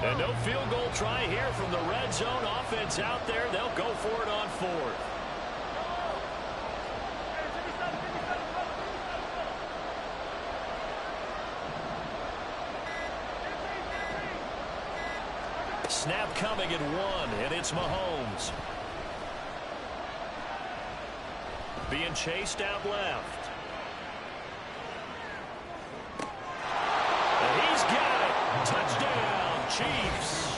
And no field goal try here from the red zone. Offense out there. They'll go for it on 4th. Snap coming at 1, and it's Mahomes. Being chased out left. And he's got it. Touchdown, Chiefs.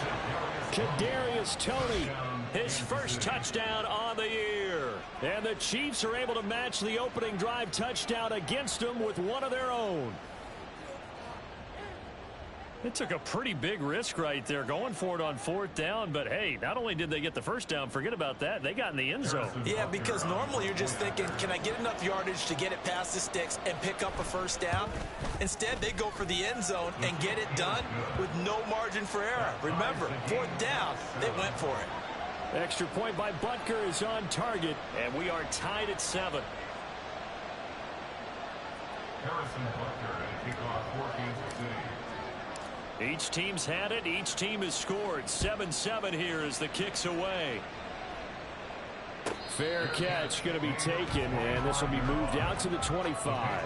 Kadarius Toney, his first touchdown on the year. And the Chiefs are able to match the opening drive touchdown against them with one of their own. It took a pretty big risk right there going for it on 4th down. But, hey, not only did they get the first down, forget about that, they got in the end zone. Yeah, because normally you're just thinking, can I get enough yardage to get it past the sticks and pick up a first down? Instead, they go for the end zone and get it done with no margin for error. Remember, 4th down, they went for it. Extra point by Butker is on target, and we are tied at 7. Harrison Butker and kickoff for Kansas City. Each team's had it. Each team has scored. 7-7 here as the kick's away. Fair catch going to be taken, and this will be moved out to the 25.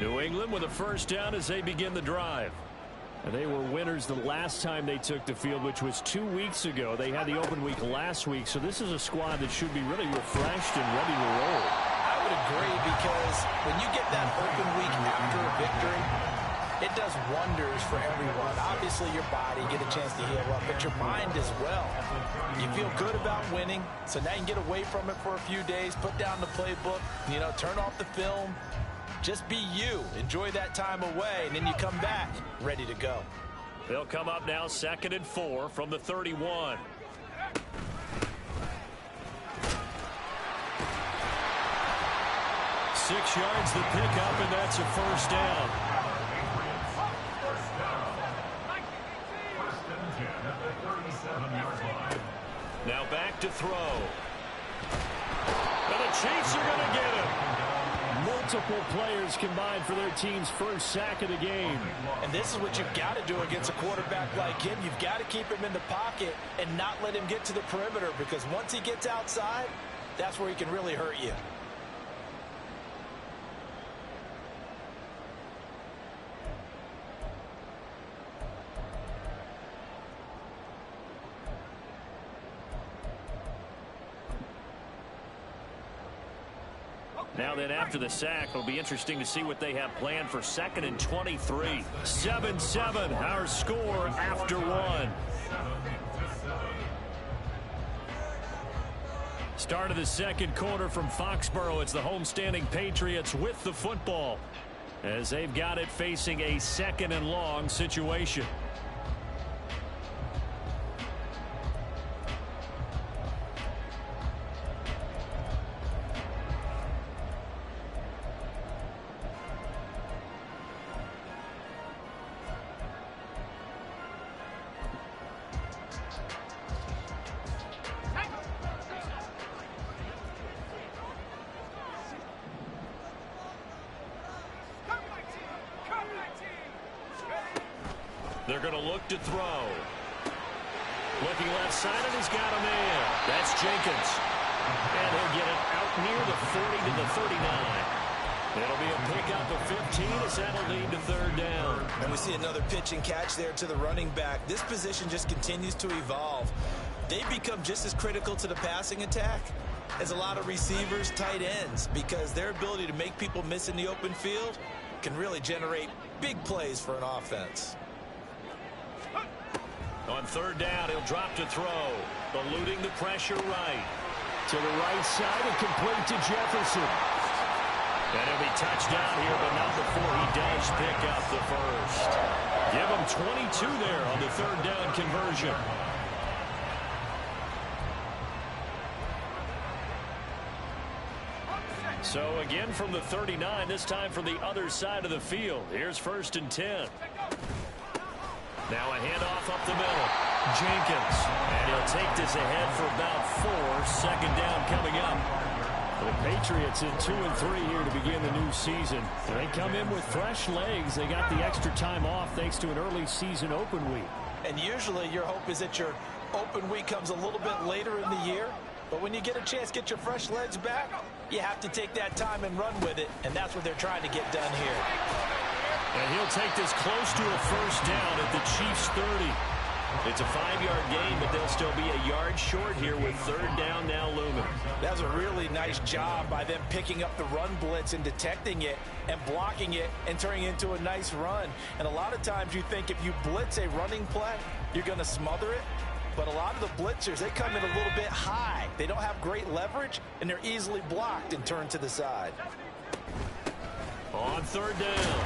New England with a first down as they begin the drive. And they were winners the last time they took the field, which was 2 weeks ago. They had the open week last week, so this is a squad that should be really refreshed and ready to roll. I would agree, because when you get that open week after a victory, it does wonders for everyone. Obviously, your body, get a chance to heal up, but your mind as well. You feel good about winning, so now you can get away from it for a few days, put down the playbook, turn off the film. Just be you. Enjoy that time away, and then you come back ready to go. They'll come up now 2nd and 4 from the 31. Six yards the pickup, and that's a first down. Now back to throw. And the Chiefs are going to get him. Multiple players combined for their team's first sack of the game. And this is what you've got to do against a quarterback like him. You've got to keep him in the pocket and not let him get to the perimeter, because once he gets outside, that's where he can really hurt you. Now then, after the sack, it'll be interesting to see what they have planned for 2nd and 23. 7-7, our score after 1. Start of the second quarter from Foxborough. It's the homestanding Patriots with the football, as they've got it facing a 2nd and long situation. They're going to look to throw. Looking left side, and he's got a man. That's Jenkins. And he'll get it out near the 40 to the 39. It'll be a pickup of 15 as that'll lead to 3rd down. And we see another pitch and catch there to the running back. This position just continues to evolve. They become just as critical to the passing attack as a lot of receivers, tight ends, because their ability to make people miss in the open field can really generate big plays for an offense. On 3rd down, he'll drop to throw. Eluding the pressure right. To the right side and complete to Jefferson. And he'll be touchdown here, but not before he does pick up the first. Give him 22 there on the 3rd down conversion. So again from the 39, this time from the other side of the field. Here's 1st and 10. Now a handoff up the middle. Jenkins. And he'll take this ahead for about 4. Second down coming up. The Patriots in 2-3 here to begin the new season. They come in with fresh legs. They got the extra time off thanks to an early season open week. And usually your hope is that your open week comes a little bit later in the year. But when you get a chance to get your fresh legs back, you have to take that time and run with it. And that's what they're trying to get done here. And he'll take this close to a first down at the Chiefs' 30. It's a 5-yard gain, but they'll still be a yard short here with third down now looming. That was a really nice job by them picking up the run blitz and detecting it and blocking it and turning it into a nice run. And a lot of times you think if you blitz a running play, you're going to smother it. But a lot of the blitzers, they come in a little bit high. They don't have great leverage, and they're easily blocked and turned to the side. On third down,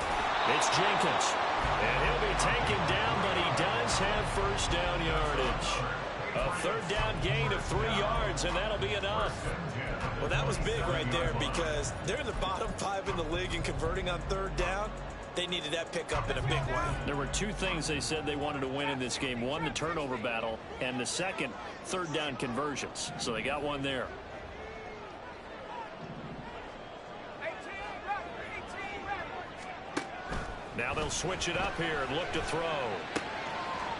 it's Jenkins. And he'll be taken down, but he does have first down yardage. A third down gain of 3 yards, and that'll be enough. Well, that was big right there because they're in the bottom 5 in the league in converting on third down. They needed that pickup in a big way. There were 2 things they said they wanted to win in this game. One, the turnover battle, and the second, third down conversions. So they got one there. Now they'll switch it up here and look to throw.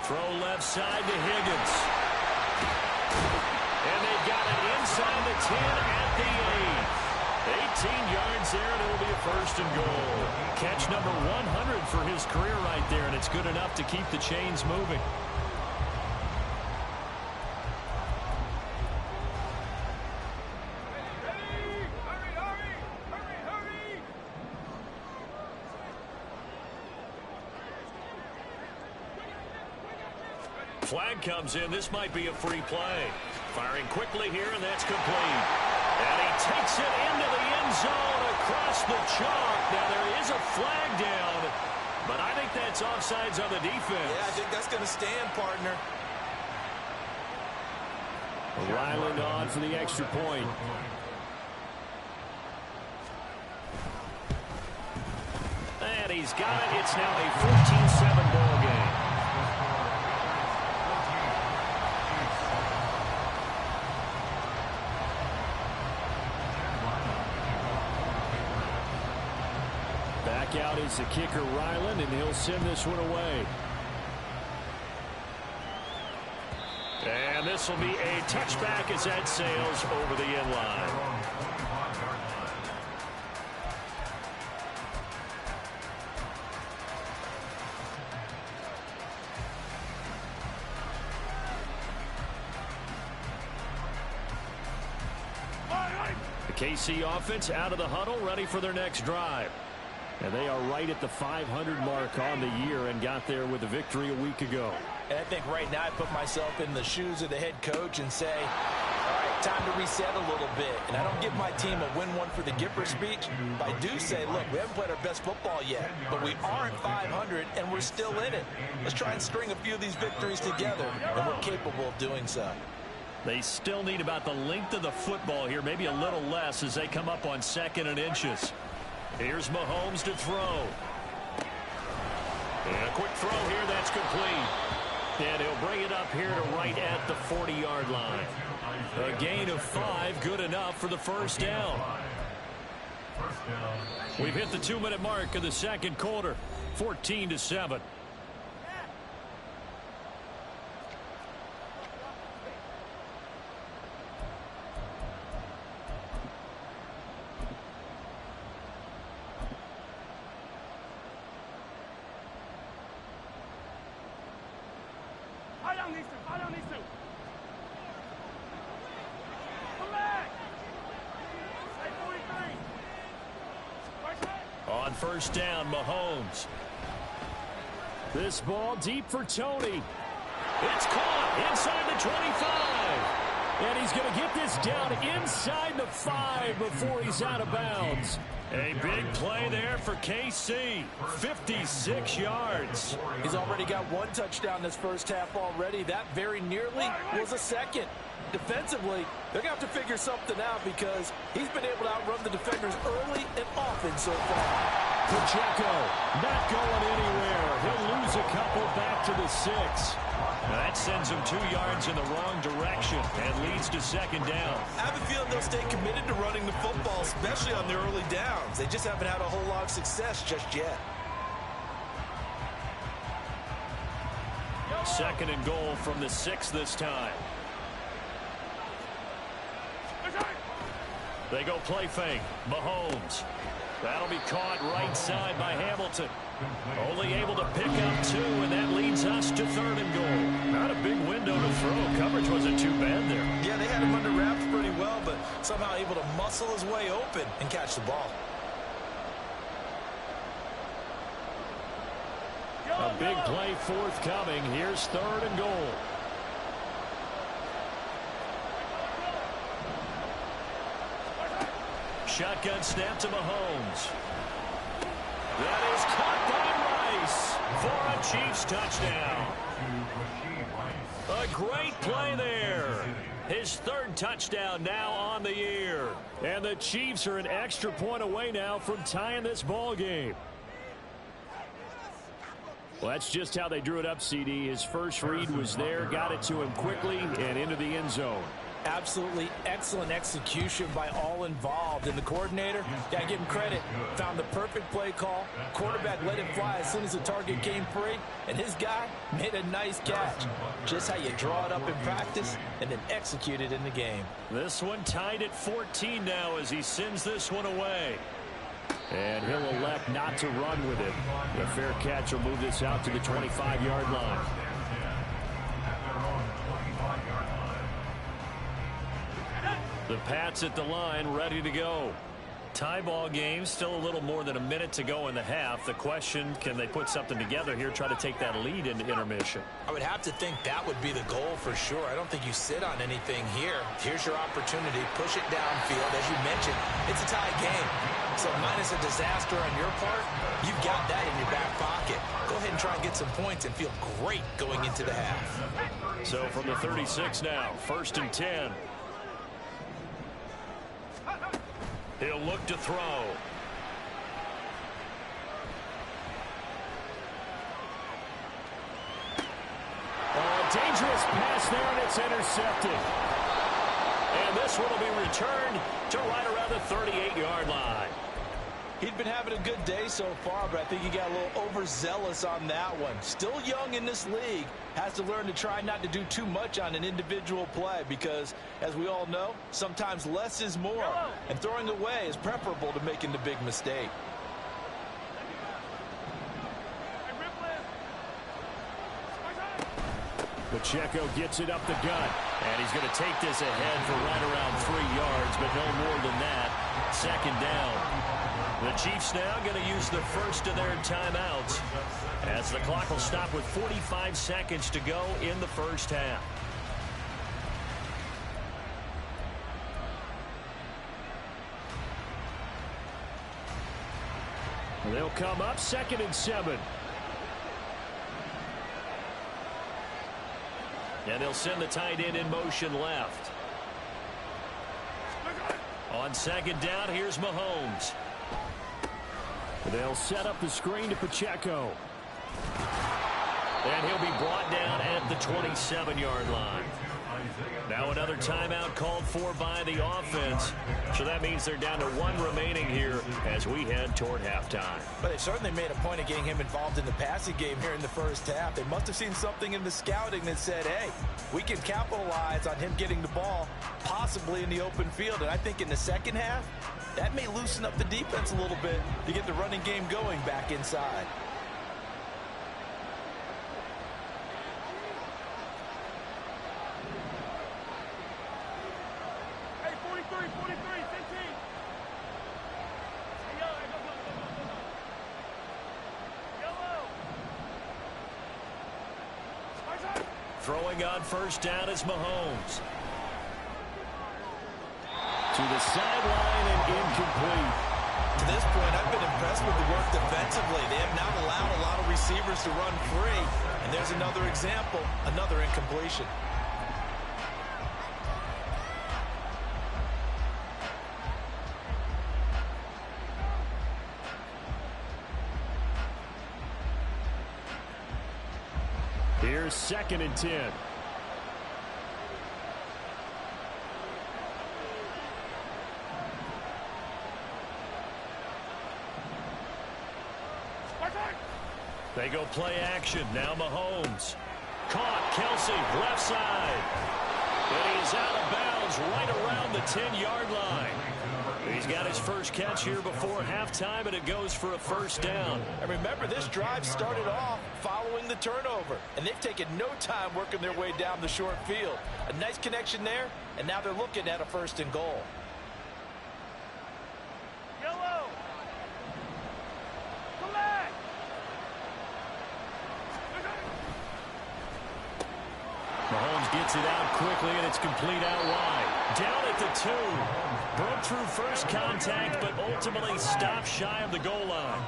Throw left side to Higgins. And they've got it inside the 10 at the 8. 18 yards there, and it'll be a first and goal. Catch number 100 for his career right there, and it's good enough to keep the chains moving. Flag comes in. This might be a free play. Firing quickly here, and that's complete. And he takes it into the end zone across the chalk. Now, there is a flag down, but I think that's offsides on the defense. Yeah, I think that's going to stand, partner. Ryland on for the extra point. And he's got it. It's now a 14-7 ball game. Back out is the kicker, Ryland, and he'll send this one away. And this will be a touchback as that sails over the end line. The KC offense out of the huddle, ready for their next drive. And they are right at the 500 mark on the year and got there with a victory a week ago. And I think right now I put myself in the shoes of the head coach and say, all right, time to reset a little bit. And I don't give my team a win one for the Gipper speech, but I do say, look, we haven't played our best football yet, but we are at 500 and we're still in it. Let's try and string a few of these victories together, and we're capable of doing so. They still need about the length of the football here, maybe a little less as they come up on 2nd and inches. Here's Mahomes to throw. And a quick throw here, that's complete. And he'll bring it up here to right at the 40-yard line. A gain of 5, good enough for the first down. We've hit the 2-minute mark of the second quarter, 14-7. On first down, Mahomes. This ball deep for Tony. It's caught inside the 25. And he's going to get this down inside the 5 before he's out of bounds. A big play there for KC. 56 yards. He's already got 1 touchdown this first half already. That very nearly was a second. Defensively, they're going to have to figure something out because he's been able to outrun the defenders early and often so far. Pacheco not going anywhere. He'll lose a couple back to the 6. That sends him 2 yards in the wrong direction and leads to second down. I have a feeling they'll stay committed to running the football, especially on their early downs. They just haven't had a whole lot of success just yet. Second and goal from the 6 this time. They go play fake. Mahomes. That'll be caught right side by Hamilton. Only able to pick up 2, and that leads us to third and goal. Not a big window to throw. Coverage wasn't too bad there. Yeah, they had him under wraps pretty well, but somehow able to muscle his way open and catch the ball. A big play forthcoming. Here's third and goal. Shotgun snap to Mahomes. That is caught by Rice for a Chiefs touchdown. A great play there. His 3rd touchdown now on the year. And the Chiefs are an extra point away now from tying this ball game. Well, that's just how they drew it up, CD. His first read was there, got it to him quickly, and into the end zone. Absolutely excellent execution by all involved. And the coordinator, gotta give him credit, found the perfect play call. Quarterback let it fly as soon as the target came free, and his guy made a nice catch. Just how you draw it up in practice and then execute it in the game. This one tied at 14 now as he sends this one away. And he'll elect not to run with it. The fair catch will move this out to the 25-yard line. The Pats at the line, ready to go. Tie ball game, still a little more than a minute to go in the half. The question, can they put something together here, try to take that lead into intermission? I would have to think that would be the goal for sure. I don't think you sit on anything here. Here's your opportunity. Push it downfield. As you mentioned, it's a tie game. So minus a disaster on your part, you've got that in your back pocket. Go ahead and try and get some points and feel great going into the half. So from the 36 now, 1st and 10. He'll look to throw. Oh, dangerous pass there, and it's intercepted. And this one will be returned to right around the 38-yard line. He'd been having a good day so far, but I think he got a little overzealous on that one. Still young in this league. Has to learn to try not to do too much on an individual play because, as we all know, sometimes less is more. And throwing away is preferable to making the big mistake. Pacheco gets it up the gut. And he's going to take this ahead for right around 3 yards, but no more than that. 2nd down. The Chiefs now going to use the first of their timeouts as the clock will stop with 45 seconds to go in the first half. They'll come up 2nd and 7. And they'll send the tight end in motion left. On 2nd down, here's Mahomes. They'll set up the screen to Pacheco. And he'll be brought down at the 27-yard line. Now another timeout called for by the offense. So that means they're down to 1 remaining here as we head toward halftime. But they certainly made a point of getting him involved in the passing game here in the first half. They must have seen something in the scouting that said, hey, we can capitalize on him getting the ball, possibly in the open field. And I think in the second half, that may loosen up the defense a little bit to get the running game going back inside. Throwing on 1st down is Mahomes. To the sideline and incomplete. To this point, I've been impressed with the work defensively. They have not allowed a lot of receivers to run free. And there's another example, another incompletion. Here's 2nd and 10. They go play action. Now Mahomes. Caught. Kelsey, left side. And he's out of bounds right around the 10-yard line. He's got his first catch here before halftime, and it goes for a first down. And remember, this drive started off following the turnover, and they've taken no time working their way down the short field. A nice connection there, and now they're looking at a 1st and goal. Yellow. Come back. Mahomes gets it out quickly, and it's complete out wide. Down at the 2. Broke through first contact, but ultimately stopped shy of the goal line.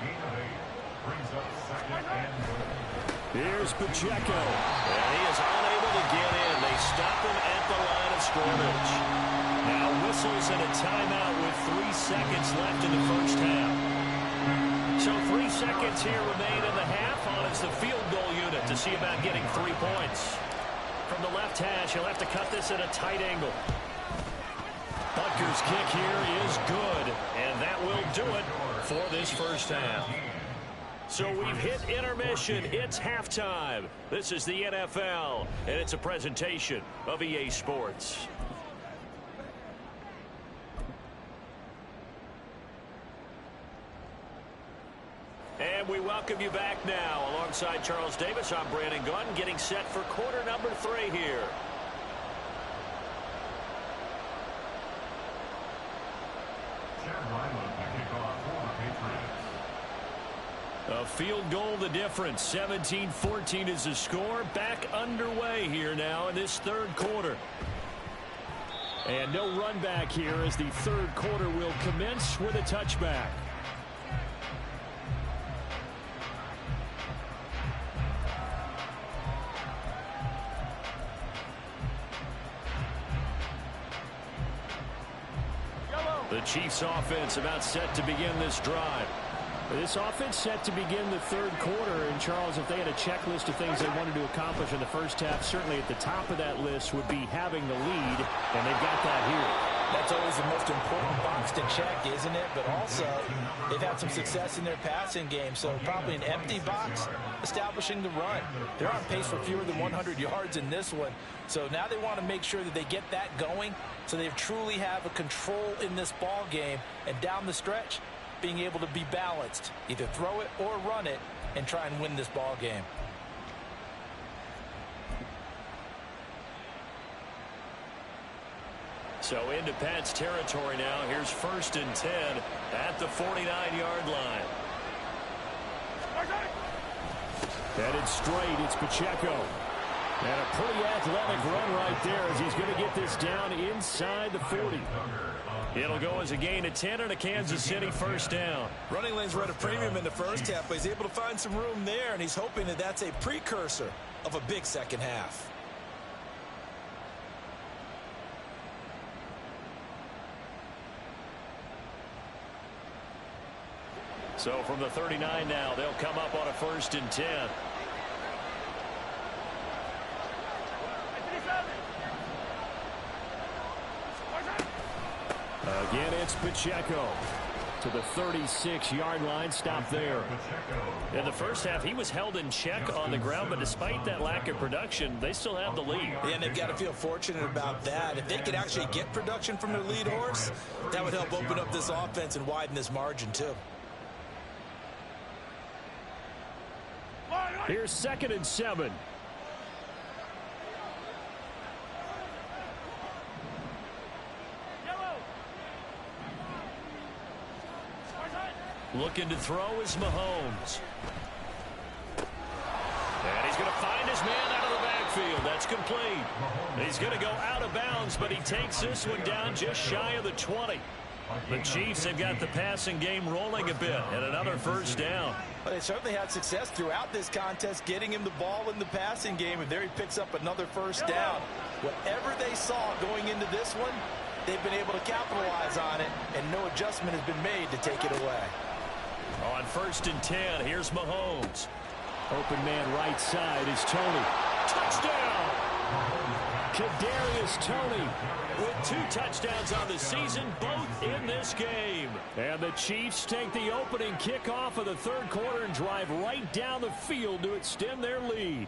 Here's Pacheco. And he is unable to get in. They stop him at the line of scrimmage. Now whistles and a timeout with 3 seconds left in the first half. So 3 seconds here remain in the half on as the field goal unit to see about getting 3 points. From the left hash, he'll have to cut this at a tight angle. Butker's kick here is good, and that will do it for this first half. So we've hit intermission. It's halftime. This is the NFL, and it's a presentation of EA Sports. And we welcome you back now. Alongside Charles Davis, I'm Brandon Gunn, getting set for quarter number 3 here. A field goal the difference. 17-14 is the score. Back underway here now in this 3rd quarter. And no run back here as the 3rd quarter will commence with a touchback. The Chiefs offense about set to begin this drive. This offense set to begin the 3rd quarter. And, Charles, if they had a checklist of things they wanted to accomplish in the first half, certainly at the top of that list would be having the lead, and they've got that here. That's always the most important box to check, isn't it? But also, they've had some success in their passing game, so probably an empty box establishing the run. They're on pace for fewer than 100 yards in this one, so now they want to make sure that they get that going so they truly have a control in this ball game, and down the stretch, being able to be balanced, either throw it or run it, and try and win this ball game. So into Pat's territory now. Here's 1st and 10 at the 49-yard line. Headed straight, it's Pacheco. And a pretty athletic run right there as he's going to get this down inside the 40. It'll go as a gain of 10 and a Kansas City first down. Running lanes were at a premium in the first half, but he's able to find some room there, and he's hoping that that's a precursor of a big second half. So from the 39 now, they'll come up on a 1st and 10. Again, it's Pacheco to the 36-yard line. Stop there. In the first half, he was held in check on the ground, but despite that lack of production, they still have the lead. Yeah, and they've got to feel fortunate about that. If they could actually get production from their lead horse, that would help open up this offense and widen this margin, too. Here's 2nd and 7. Looking to throw is Mahomes. And he's going to find his man out of the backfield. That's complete. He's going to go out of bounds, but he takes this one down just shy of the 20. The Chiefs have got the passing game rolling a bit, and another first down. Well, they certainly had success throughout this contest, getting him the ball in the passing game, and there he picks up another first down. Whatever they saw going into this one, they've been able to capitalize on it, and no adjustment has been made to take it away. On 1st and 10, here's Mahomes. Open man right side is Tony. touchdown. Kadarius Toney with 2 touchdowns on the season, both in this game. And the Chiefs take the opening kickoff of the third quarter and drive right down the field to extend their lead.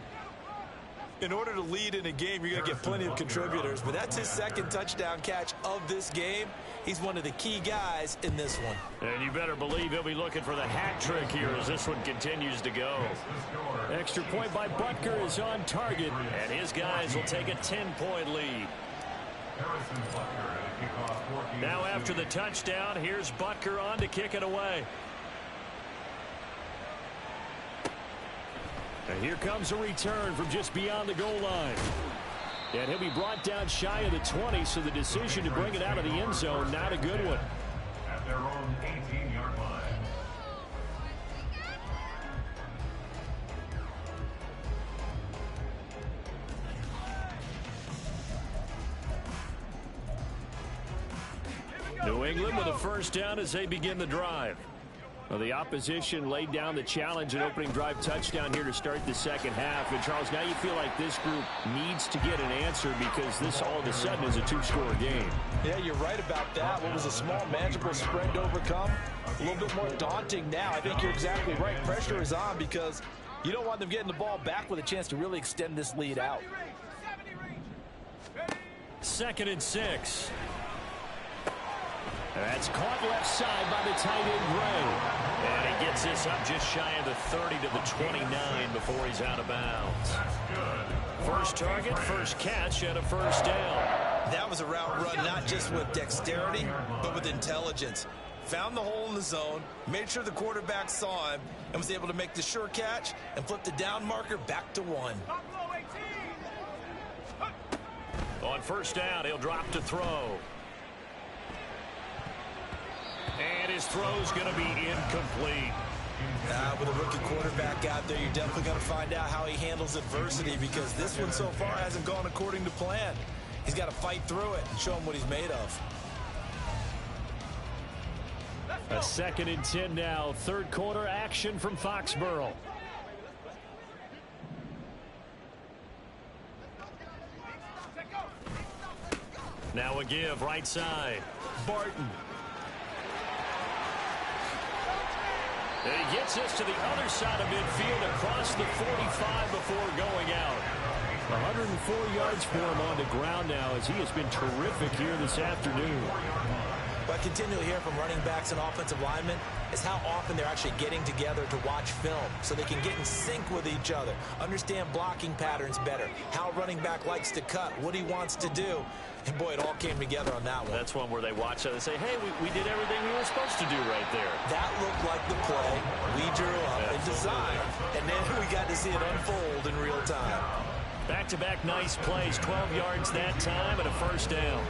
In order to lead in a game, you're going to get plenty of contributors, but that's his second touchdown catch of this game. He's one of the key guys in this one. And you better believe he'll be looking for the hat trick here as this one continues to go. Extra point by Butker is on target, and his guys will take a 10-point lead. Now after the touchdown, here's Butker on to kick it away. And here comes a return from just beyond the goal line. And he'll be brought down shy of the 20, so the decision to bring it out of the end zone, not a good one. At their own 18-yard line. New England with a first down as they begin the drive. Well, the opposition laid down the challenge and opening drive touchdown here to start the second half. And, Charles, now you feel like this group needs to get an answer because this all of a sudden is a 2-score game. Yeah, you're right about that. What was a small, manageable spread to overcome? A little bit more daunting now. I think you're exactly right. Pressure is on because you don't want them getting the ball back with a chance to really extend this lead out. 2nd and 6. That's caught left side by the tight end, Gray. And he gets this up just shy of the 30 to the 29 before he's out of bounds. First target, first catch, and a first down. That was a route run not just with dexterity, but with intelligence. Found the hole in the zone, made sure the quarterback saw him, and was able to make the sure catch and flip the down marker back to 1. On first down, he'll drop to throw. And his throw's going to be incomplete. With a rookie quarterback out there, you're definitely going to find out how he handles adversity because this one so far hasn't gone according to plan. He's got to fight through it and show him what he's made of. A 2nd and 10 now. Third quarter action from Foxborough. Now a give right side. Barton. And he gets this to the other side of midfield across the 45 before going out. 104 yards for him on the ground now as he has been terrific here this afternoon. What I continually hear from running backs and offensive linemen is how often they're actually getting together to watch film so they can get in sync with each other, understand blocking patterns better, how a running back likes to cut, what he wants to do. And, boy, it all came together on that one. That's one where they watch it and say, hey, we did everything we were supposed to do right there. That looked like the play we drew up and designed, and then we got to see it unfold in real time. Back-to-back nice plays, 12 yards that time and a first down.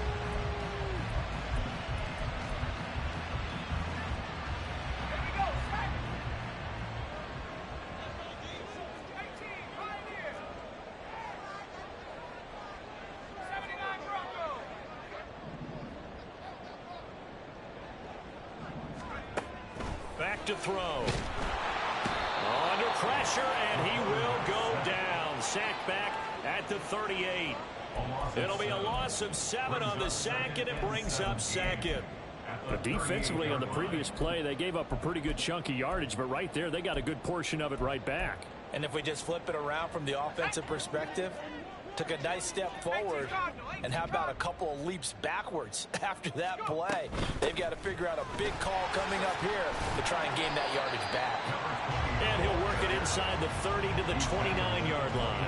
Back to throw. Under pressure, and he will go down. Sacked back at the 38. It'll be a loss of 7 on the sack, and it brings up 2nd. But defensively on the previous play, they gave up a pretty good chunk of yardage, but right there, they got a good portion of it right back. And if we just flip it around from the offensive perspective, took a nice step forward, and how about a couple of leaps backwards after that play? They've got to figure out a big call coming up here to try and gain that yardage back. And he'll work it inside the 30 to the 29-yard line.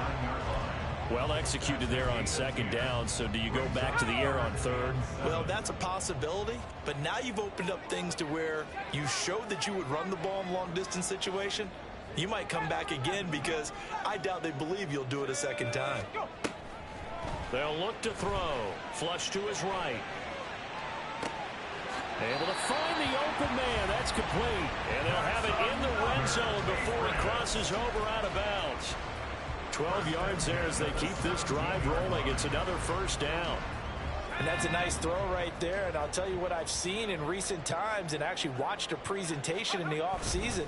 Well executed there on 2nd down, so do you go back to the air on 3rd? Well, that's a possibility, but now you've opened up things to where you showed that you would run the ball in long-distance situation. You might come back again because I doubt they believe you'll do it a 2nd time. They'll look to throw. Flush to his right. Able to find the open man. That's complete. And they'll have it in the red zone before he crosses over out of bounds. 12 yards there as they keep this drive rolling. It's another first down. And that's a nice throw right there. And I'll tell you what I've seen in recent times and actually watched a presentation in the offseason.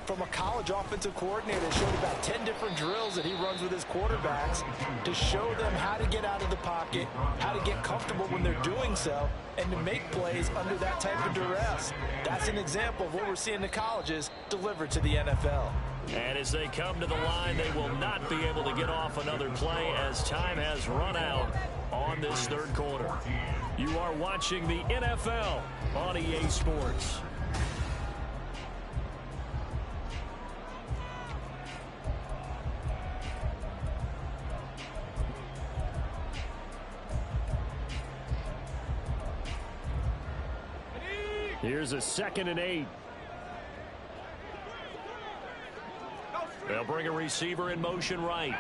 from a college offensive coordinator that showed about 10 different drills that he runs with his quarterbacks to show them how to get out of the pocket, how to get comfortable when they're doing so, and to make plays under that type of duress. That's an example of what we're seeing in colleges delivered to the NFL. And as they come to the line, they will not be able to get off another play as time has run out on this third quarter. You are watching the NFL on EA Sports. Here's a 2nd and 8. They'll bring a receiver in motion right.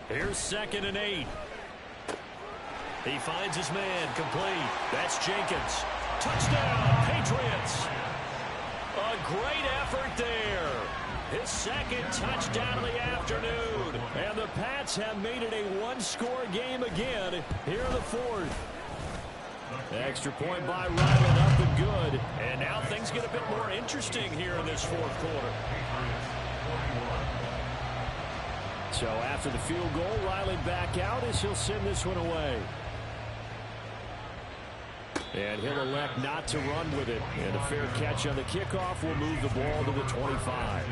Here's 2nd and 8. He finds his man, complete. That's Jenkins. Touchdown, Patriots. A great effort there. His 2nd touchdown of the afternoon. And the Pats have made it a one-score game again here in the 4th. Extra point by Riley, nothing good. And now things get a bit more interesting here in this 4th quarter. So after the field goal, Riley back out as he'll send this one away. And he'll elect not to run with it. And a fair catch on the kickoff will move the ball to the 25.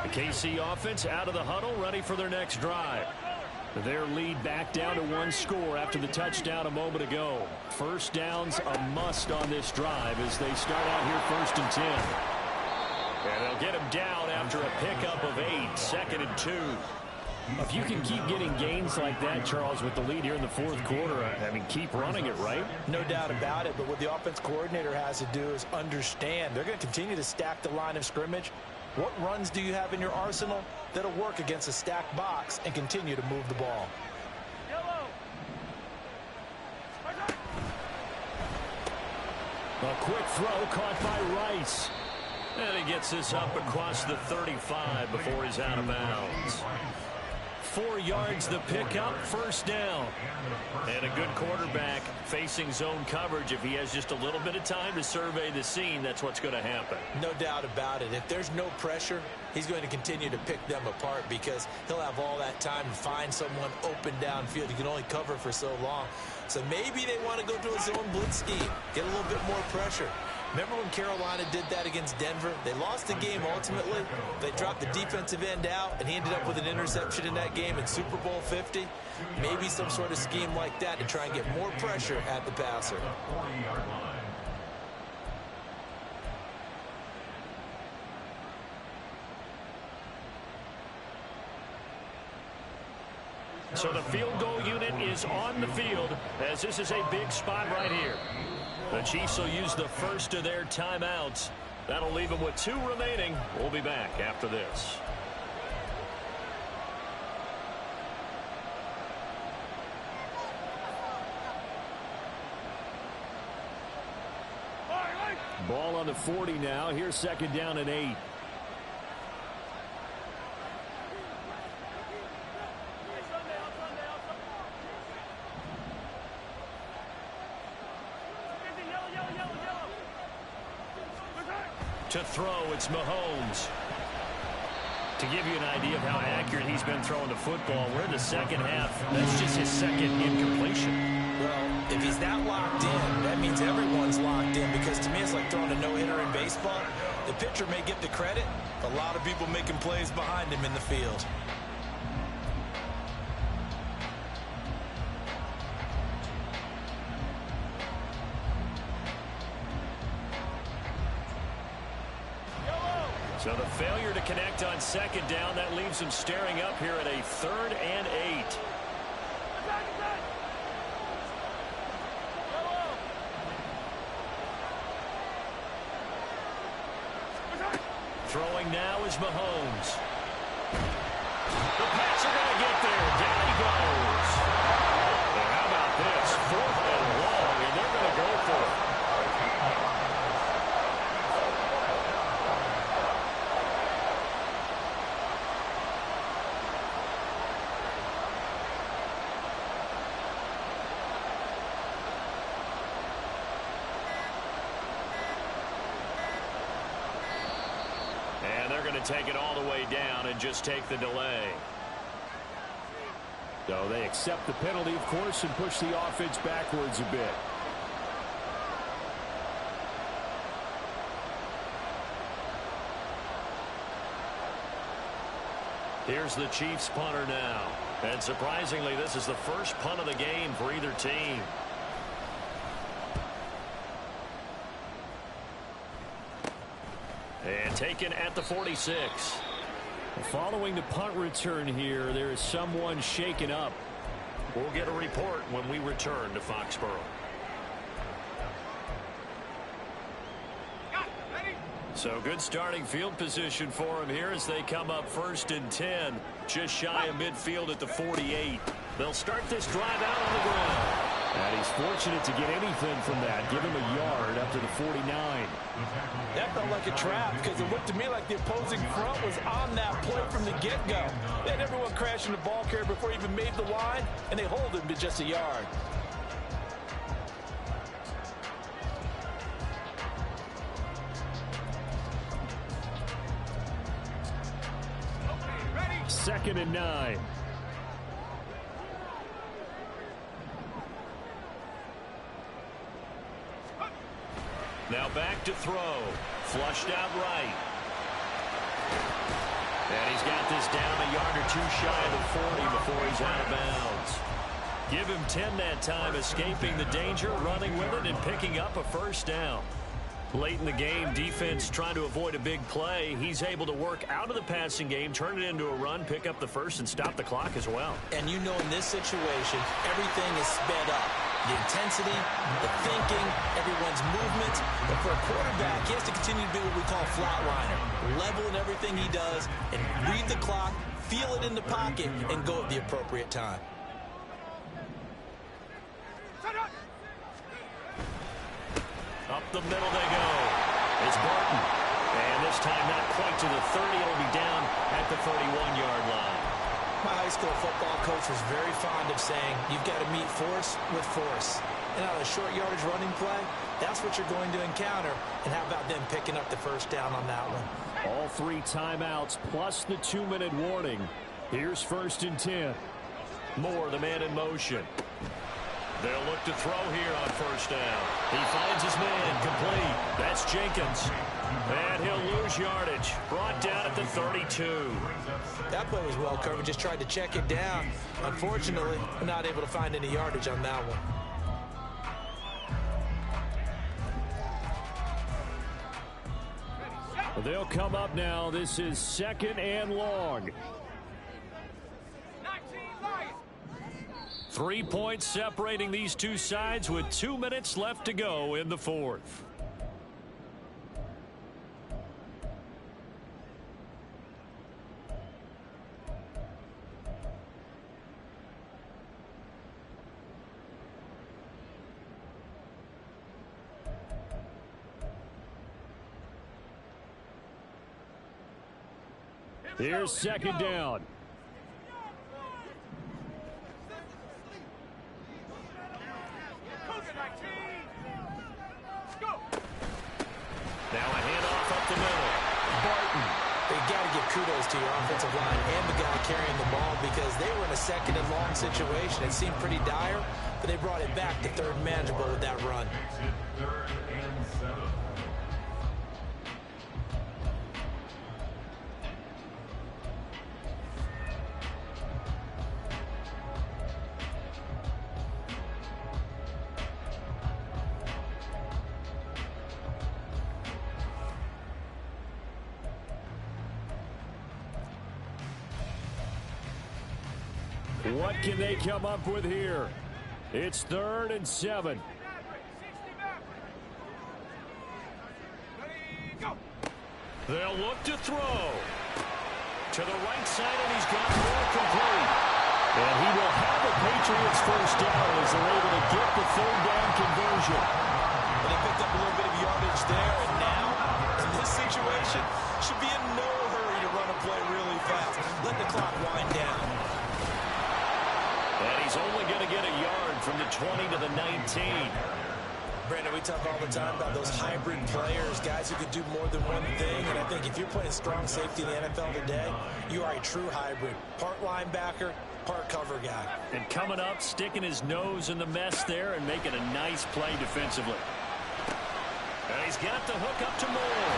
The KC offense out of the huddle, ready for their next drive. Their lead back down to 1 score after the touchdown a moment ago. First down's a must on this drive as they start out here 1st and 10. And they'll get him down after a pickup of 8, 2nd and 2. If you can keep getting gains like that, Charles, with the lead here in the 4th quarter, I mean, keep running it, right? No doubt about it, but what the offense coordinator has to do is understand they're going to continue to stack the line of scrimmage. What runs do you have in your arsenal that'll work against a stacked box and continue to move the ball? A quick throw caught by Rice. And he gets this up across the 35 before he's out of bounds. 4 yards the pickup, 1st down. And a good quarterback facing zone coverage. If he has just a little bit of time to survey the scene, that's what's going to happen. No doubt about it. If there's no pressure, he's going to continue to pick them apart because he'll have all that time to find someone open downfield. He can only cover for so long. So maybe they want to go to a zone blitz scheme, get a little bit more pressure. Remember when Carolina did that against Denver? They lost the game ultimately. They dropped the defensive end out, and he ended up with an interception in that game in Super Bowl 50. Maybe some sort of scheme like that to try and get more pressure at the passer. So the field goal unit is on the field as this is a big spot right here. The Chiefs will use the first of their timeouts. That'll leave them with 2 remaining. We'll be back after this. Ball on the 40 now. Here's 2nd down and 8. To throw, it's Mahomes. To give you an idea of how accurate he's been throwing the football, we're in the 2nd half. That's just his 2nd incompletion. Well, if he's that locked in, that means everyone's locked in because to me it's like throwing a no-hitter in baseball. The pitcher may get the credit, but a lot of people making plays behind him in the field. So the failure to connect on 2nd down, that leaves him staring up here at a 3rd and 8. Throwing now is Mahomes. The Pats are going to get there. Down he goes. And how about this? 4th and long, and they're going to go for it. to take it all the way down and just take the delay. So they accept the penalty, of course, and push the offense backwards a bit. Here's the Chiefs punter now. And surprisingly, this is the first punt of the game for either team. And taken at the 46. Following the punt return here, there is someone shaken up. We'll get a report when we return to Foxborough. So good starting field position for him here as they come up 1st and 10. Just shy of midfield at the 48. They'll start this drive out on the ground. And he's fortunate to get anything from that. Give him a yard up to the 49. That felt like a trap because it looked to me like the opposing front was on that play from the get-go. They had everyone crashing the ball carrier before he even made the line, and they hold him to just a yard. Second and 9. Now back to throw. Flushed out right. And he's got this down a yard or two shy of the 40 before he's out of bounds. Give him 10 that time, escaping the danger, running with it, and picking up a first down. Late in the game, defense trying to avoid a big play. He's able to work out of the passing game, turn it into a run, pick up the first, and stop the clock as well. And you know in this situation, everything is sped up. The intensity, the thinking, everyone's movement. But for a quarterback, he has to continue to be what we call a flatliner. Level in everything he does and read the clock, feel it in the pocket, and go at the appropriate time. Up the middle they go. It's Barton. And this time not quite to the 30. It'll be down at the 31-yard line. My high school football coach was very fond of saying, you've got to meet force with force. And on a short yardage running play, that's what you're going to encounter. And how about them picking up the first down on that one? All 3 timeouts plus the 2-minute warning. Here's 1st and 10. Moore, the man in motion. They'll look to throw here on first down. He finds his man complete. That's Jenkins. And he'll lose yardage. Brought down at the 32. That play was well covered. Just tried to check it down. Unfortunately, not able to find any yardage on that one. They'll come up now. This is 2nd and long. 3 points separating these two sides with 2 minutes left to go in the 4th. Here's 2nd down. Now a handoff up the middle. Barton. They've got to give kudos to your offensive line and the guy carrying the ball because they were in a 2nd and long situation. It seemed pretty dire, but they brought it back to 3rd and manageable with that run. 3rd and 7. What can they come up with here? It's 3rd and 7. They'll look to throw. To the right side, and he's got more complete. And he will have the Patriots first down as they're able to get the 3rd down conversion. And they picked up a little bit of yardage there, and now, in this situation, should be in no hurry to run a play really fast. Let the clock wind down. And he's only going to get a yard from the 20 to the 19. Brandon, we talk all the time about those hybrid players, guys who could do more than one thing. And I think if you're playing strong safety in the NFL today, you are a true hybrid. Part linebacker, part cover guy. And coming up, sticking his nose in the mess there and making a nice play defensively. And he's got the hook up to Moore.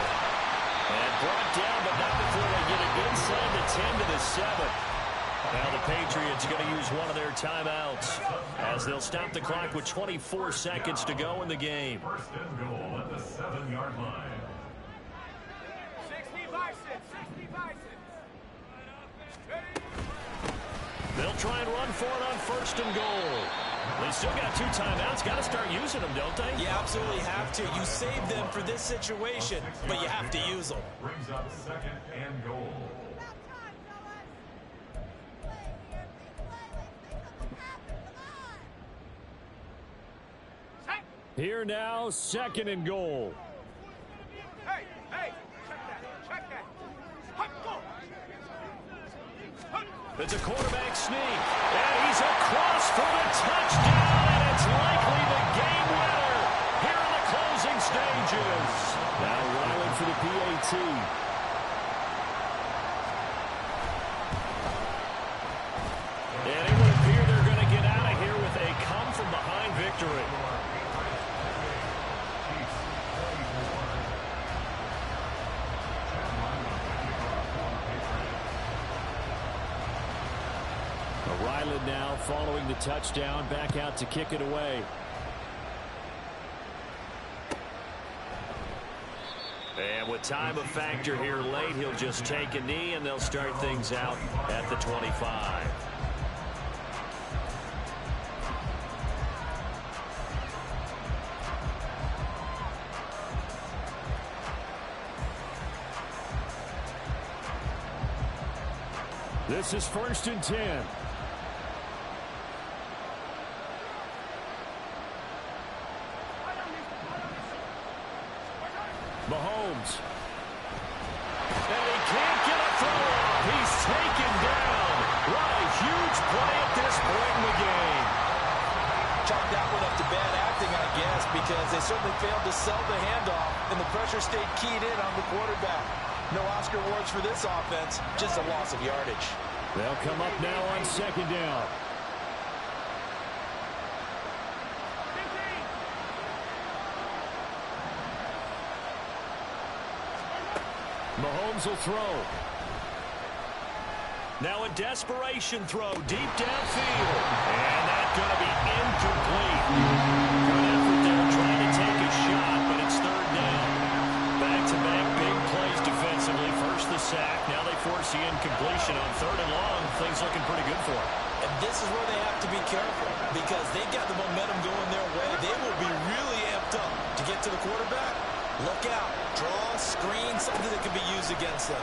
And brought down, but not before they get it inside the 10 to the 7. Now the Patriots going to use one of their timeouts as they'll stop the clock with 24 seconds to go in the game. First and goal at the 7-yard line. 60 Bison, 60 Bison. They'll try and run for it on first and goal. They still got 2 timeouts. Got to start using them, don't they? You absolutely have to. You save them for this situation, but you have to use them. Brings up second and goal. Here now, second and goal. Hey, hey, check that. Hut, go. It's a quarterback sneak. And he's across for the touchdown, and it's likely the game winner here in the closing stages. Now Riley for the PAT. And it would appear they're going to get out of here with a come-from-behind victory. Ryland now following the touchdown, back out to kick it away. And with time a factor here late, he'll just take a knee, and they'll start things out at the 25. This is first and 10. Mahomes. And he can't get a throw off. He's taken down. What a huge play at this point in the game. Chalk that one up to bad acting, I guess, because they certainly failed to sell the handoff, and the pressure stayed keyed in on the quarterback. No Oscar awards for this offense, just a loss of yardage. They'll come up now on second down. Mahomes will throw. Now a desperation throw deep downfield. And that's going to be incomplete. Good effort there trying to take a shot, but it's third down. Back-to-back big plays defensively. First the sack. Now they force the incompletion on third and long. Things looking pretty good for them. And this is where they have to be careful because they've got the momentum going their way. They will be really amped up to get to the quarterback. Look out. Draw, screen, something that can be used against them.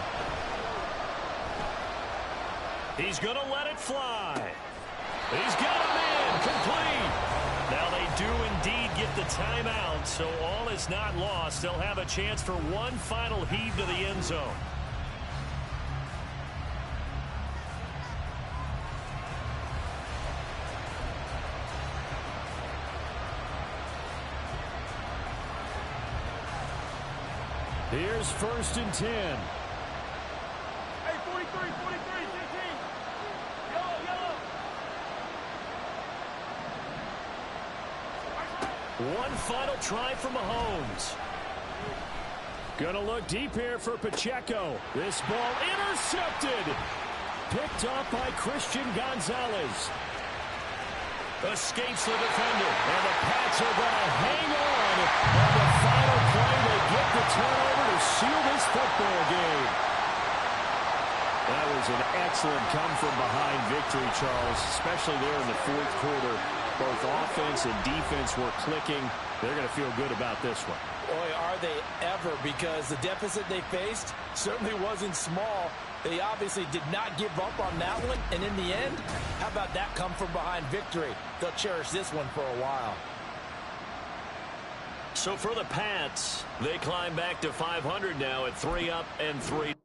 He's going to let it fly. He's got him in. Complete. Now they do indeed get the timeout, so all is not lost. They'll have a chance for one final heave to the end zone. Here's first and 10. Hey, 43, 15. Yellow. One final try for Mahomes. Gonna look deep here for Pacheco. This ball intercepted. Picked up by Christian Gonzalez. Escapes the defender. And the Pats are gonna hang on the final play. They get the turnover to seal this football game. That was an excellent come-from-behind victory, Charles, especially there in the fourth quarter. Both offense and defense were clicking. They're going to feel good about this one. Boy, are they ever, because the deficit they faced certainly wasn't small. They obviously did not give up on that one, and in the end, how about that come-from-behind victory? They'll cherish this one for a while. So for the Pats, they climb back to 500 now at 3-3.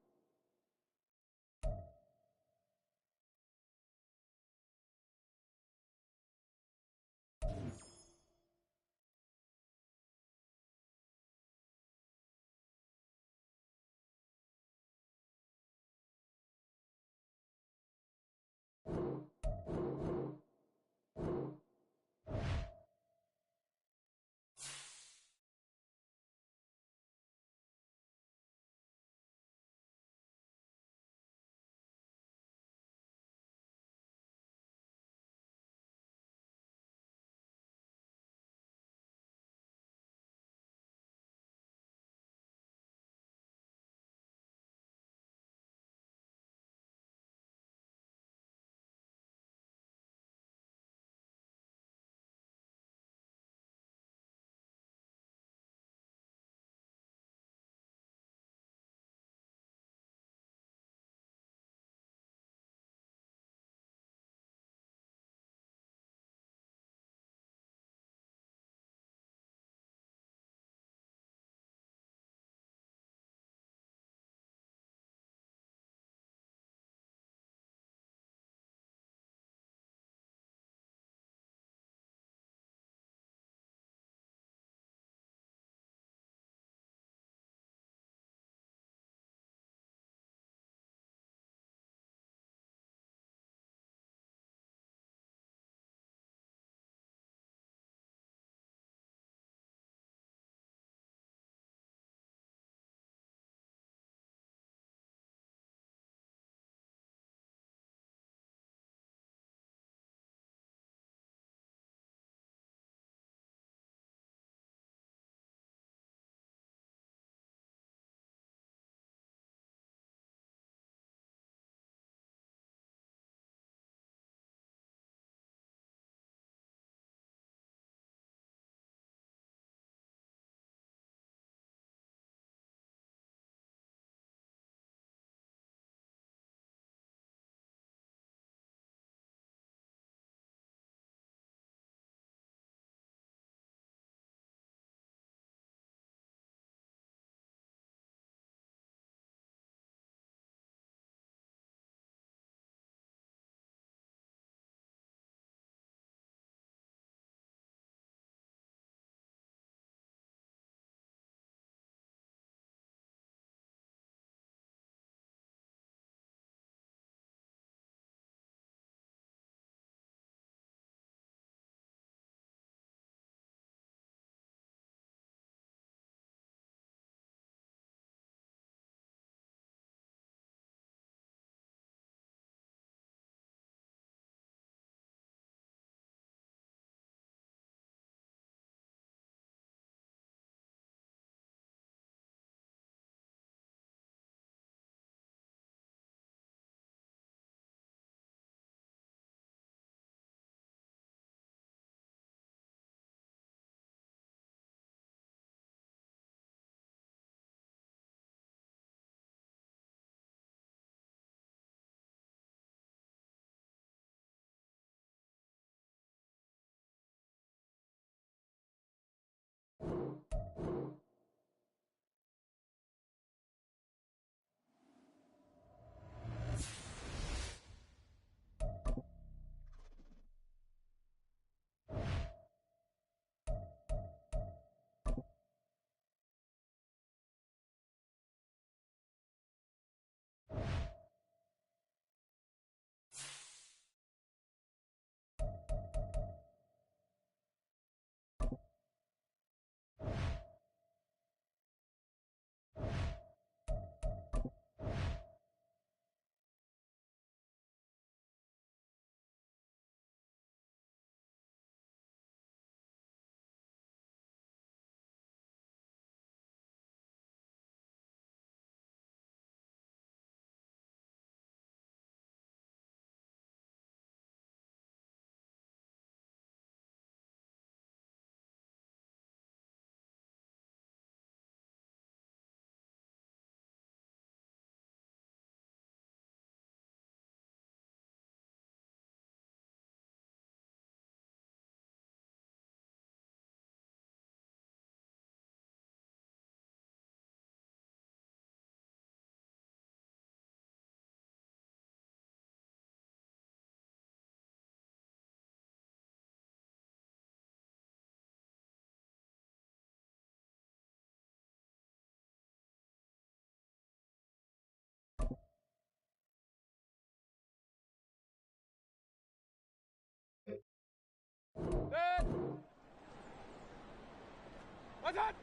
화산!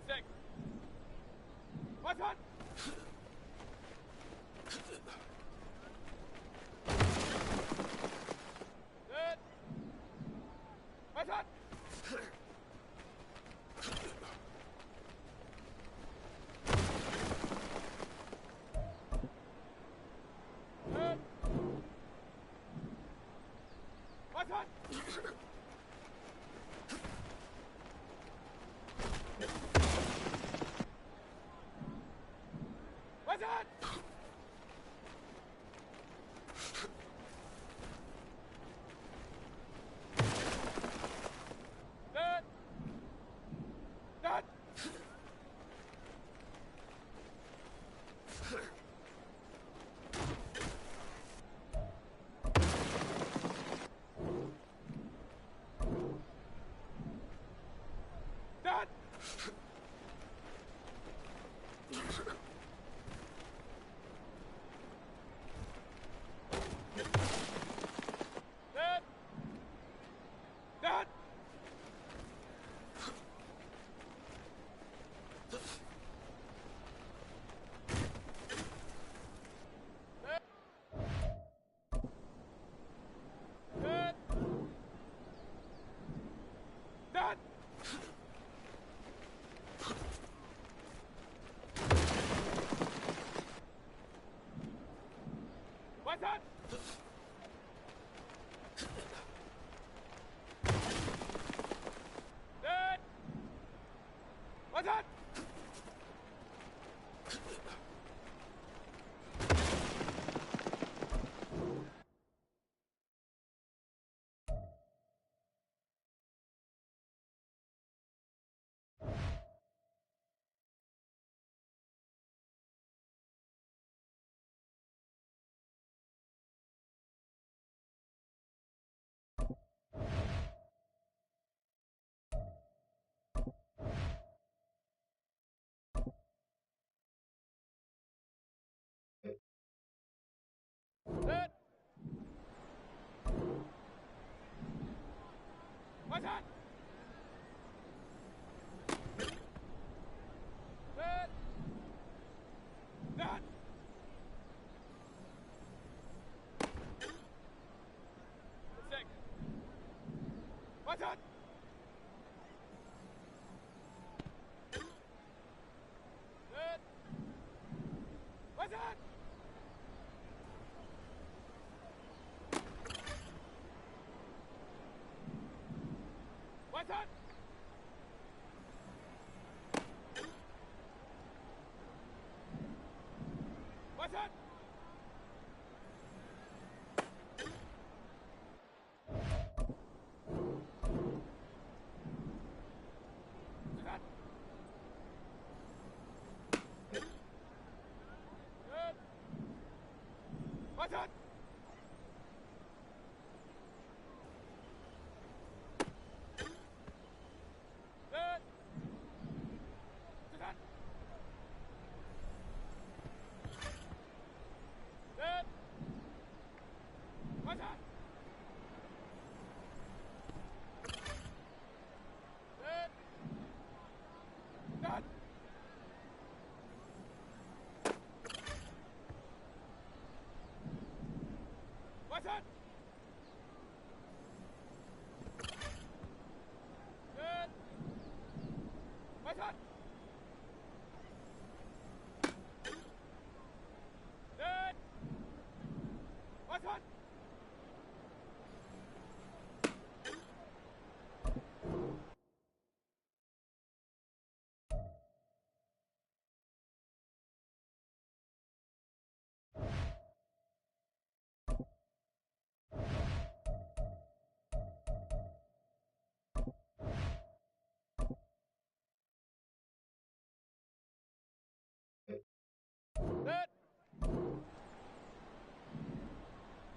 색! 화산! 넷! 화산! 넷! 화산! 화산! 넷! 넷! 넷! 넷! 넷! 넷! 넷! 화산! 넷! 화산! 넷! 화산! 넷! 넷! 색! 화산! 넷! 화산! 화산! 화산! 화산! 넷! 화산! 넷! 화산! 넷! 화산! 넷! 넷! 화산! 넷! 화산! 넷! 화산! 넷!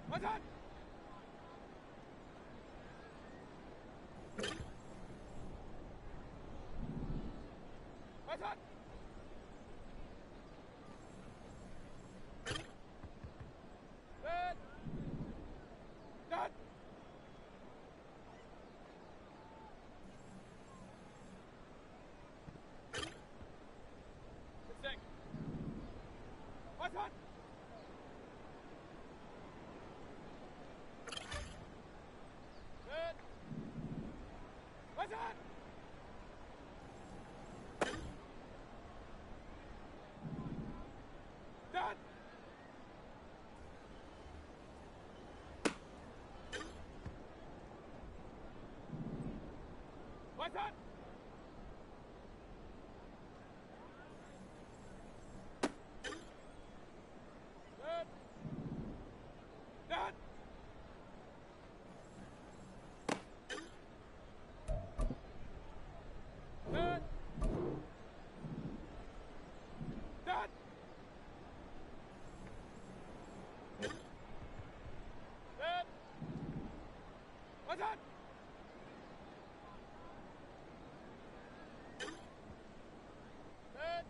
화산! 화산! What's that? Good. Done. Good. Done. Good. What's that? Good.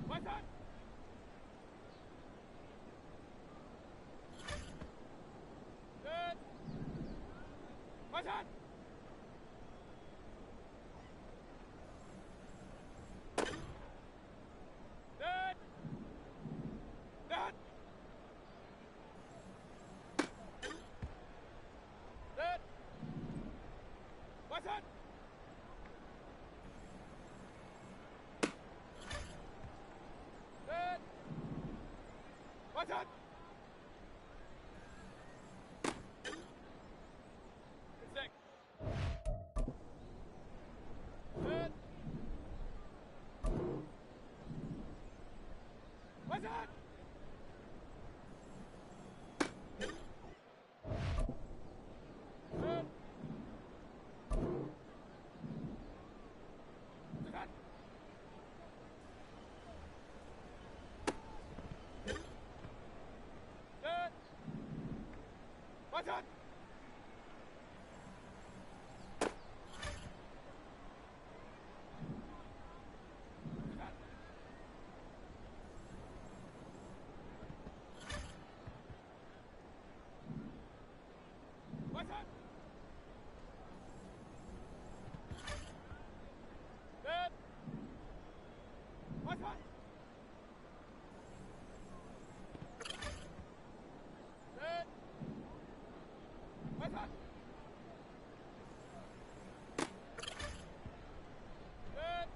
What's that? Good. What's that? Good. Done. Good. What's that? Good. What's that? Sick. Good. What's that? Good. What's that? Good. What's that? What's that? Good. What's that? Good. What's that? Good.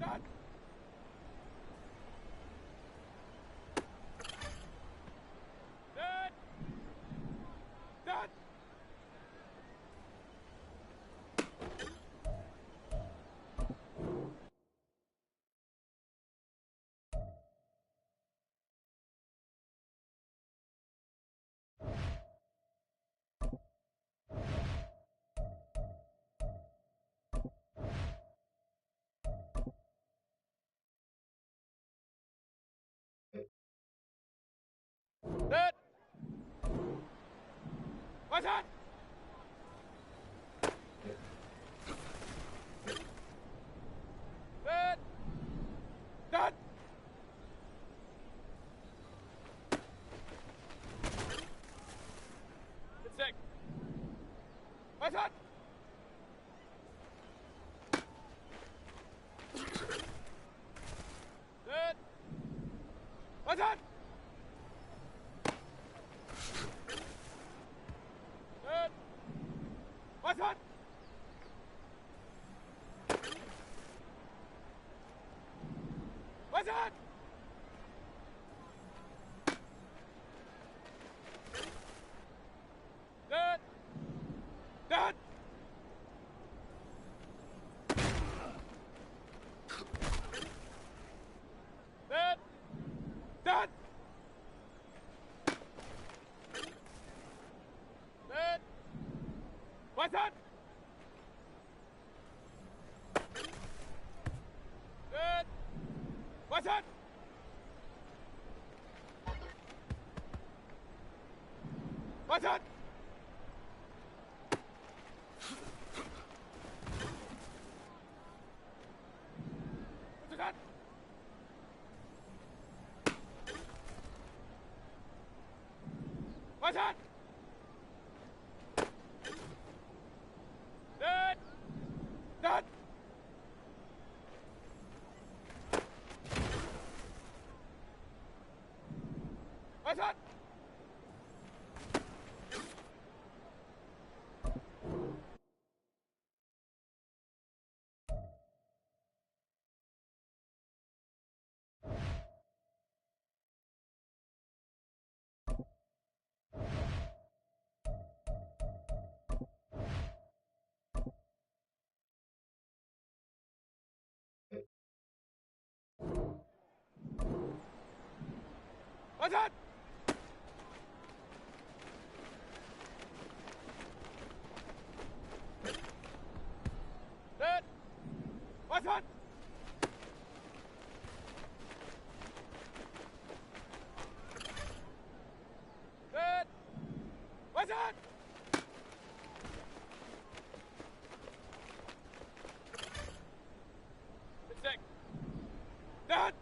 Done. Good. Done. Good. What's that? Good. Done. Get sick. What's that? Good. What's that? Good. What's that? What's that? Good. Done. Good. Done. Good. What's that? Good. What's that? What's that? What's that? What's that? Good. Done. What's that? What's Set. What's on? Set. What's on? Six. Done.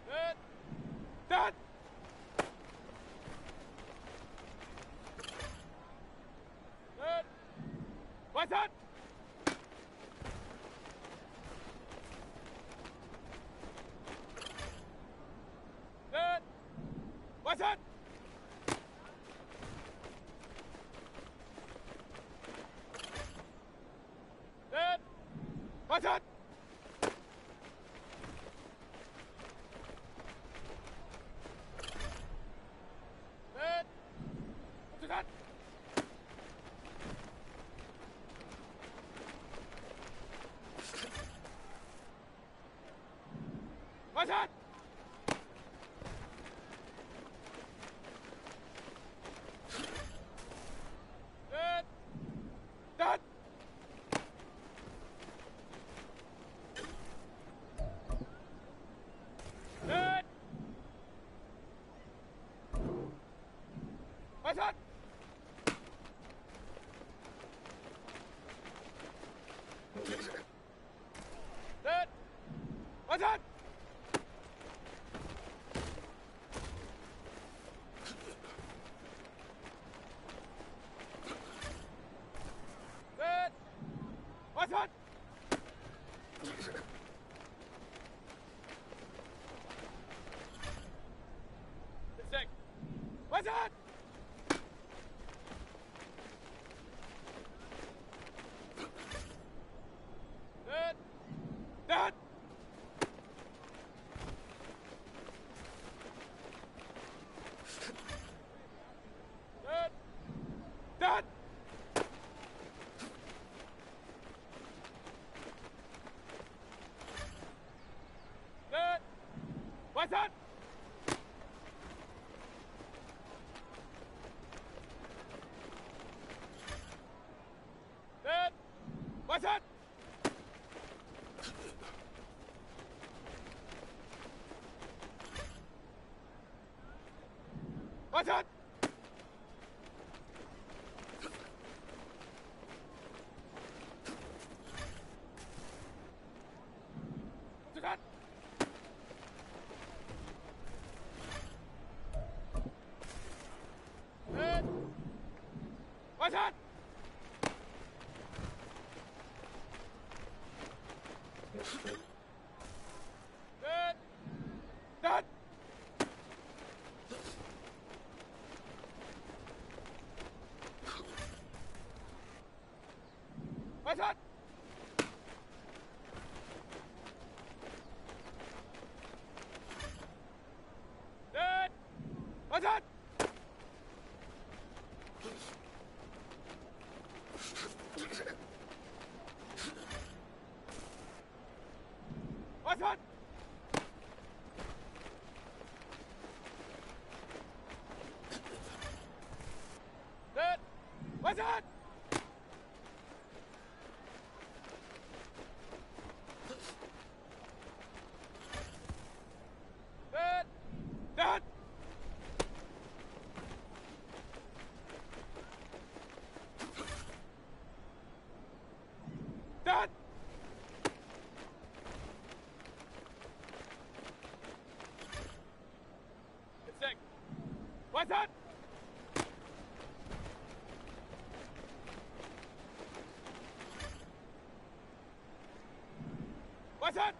Set. Done. Set. What's on? Set. What's on? Set. What's on? Set. What's on? What's on? Set. Done. Set. What's on? Set. What's on? Set. What's on? Six. What's on? Set. Done. Set. Done. Set. What's on? Set. What's on? What's on? What's on? Set. What's on? Set. Done. What's on? Set. What's on? What's on? Set. What's on? Set. Done. Done. Six. What's on? What's on?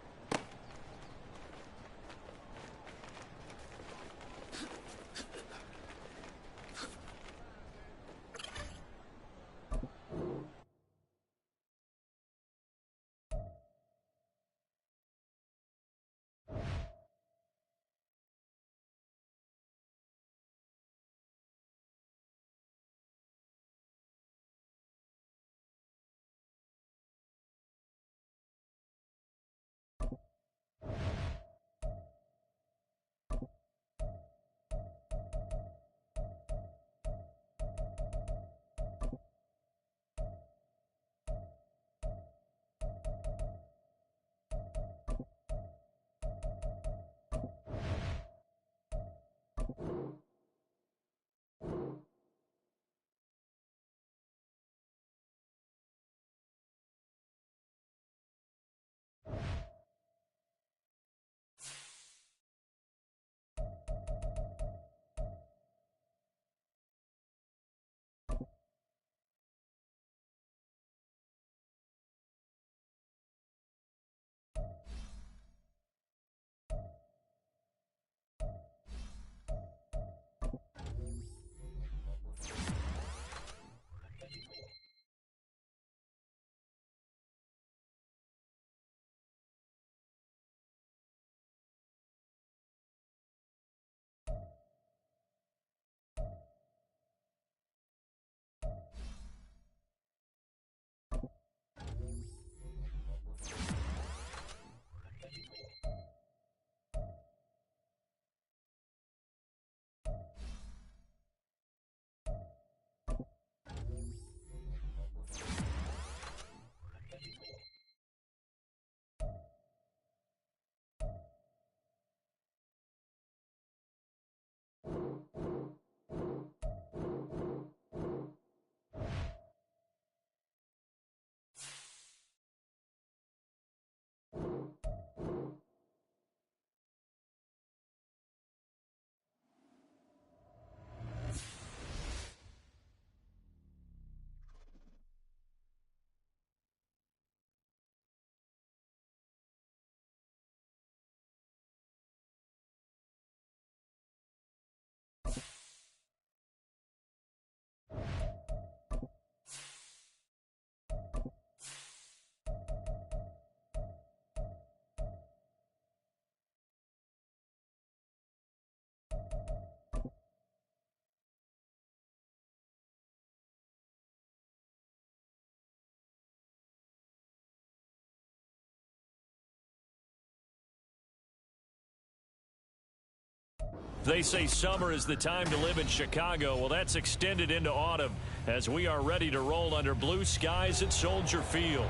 They say summer is the time to live in Chicago. Well, that's extended into autumn as we are ready to roll under blue skies at Soldier Field.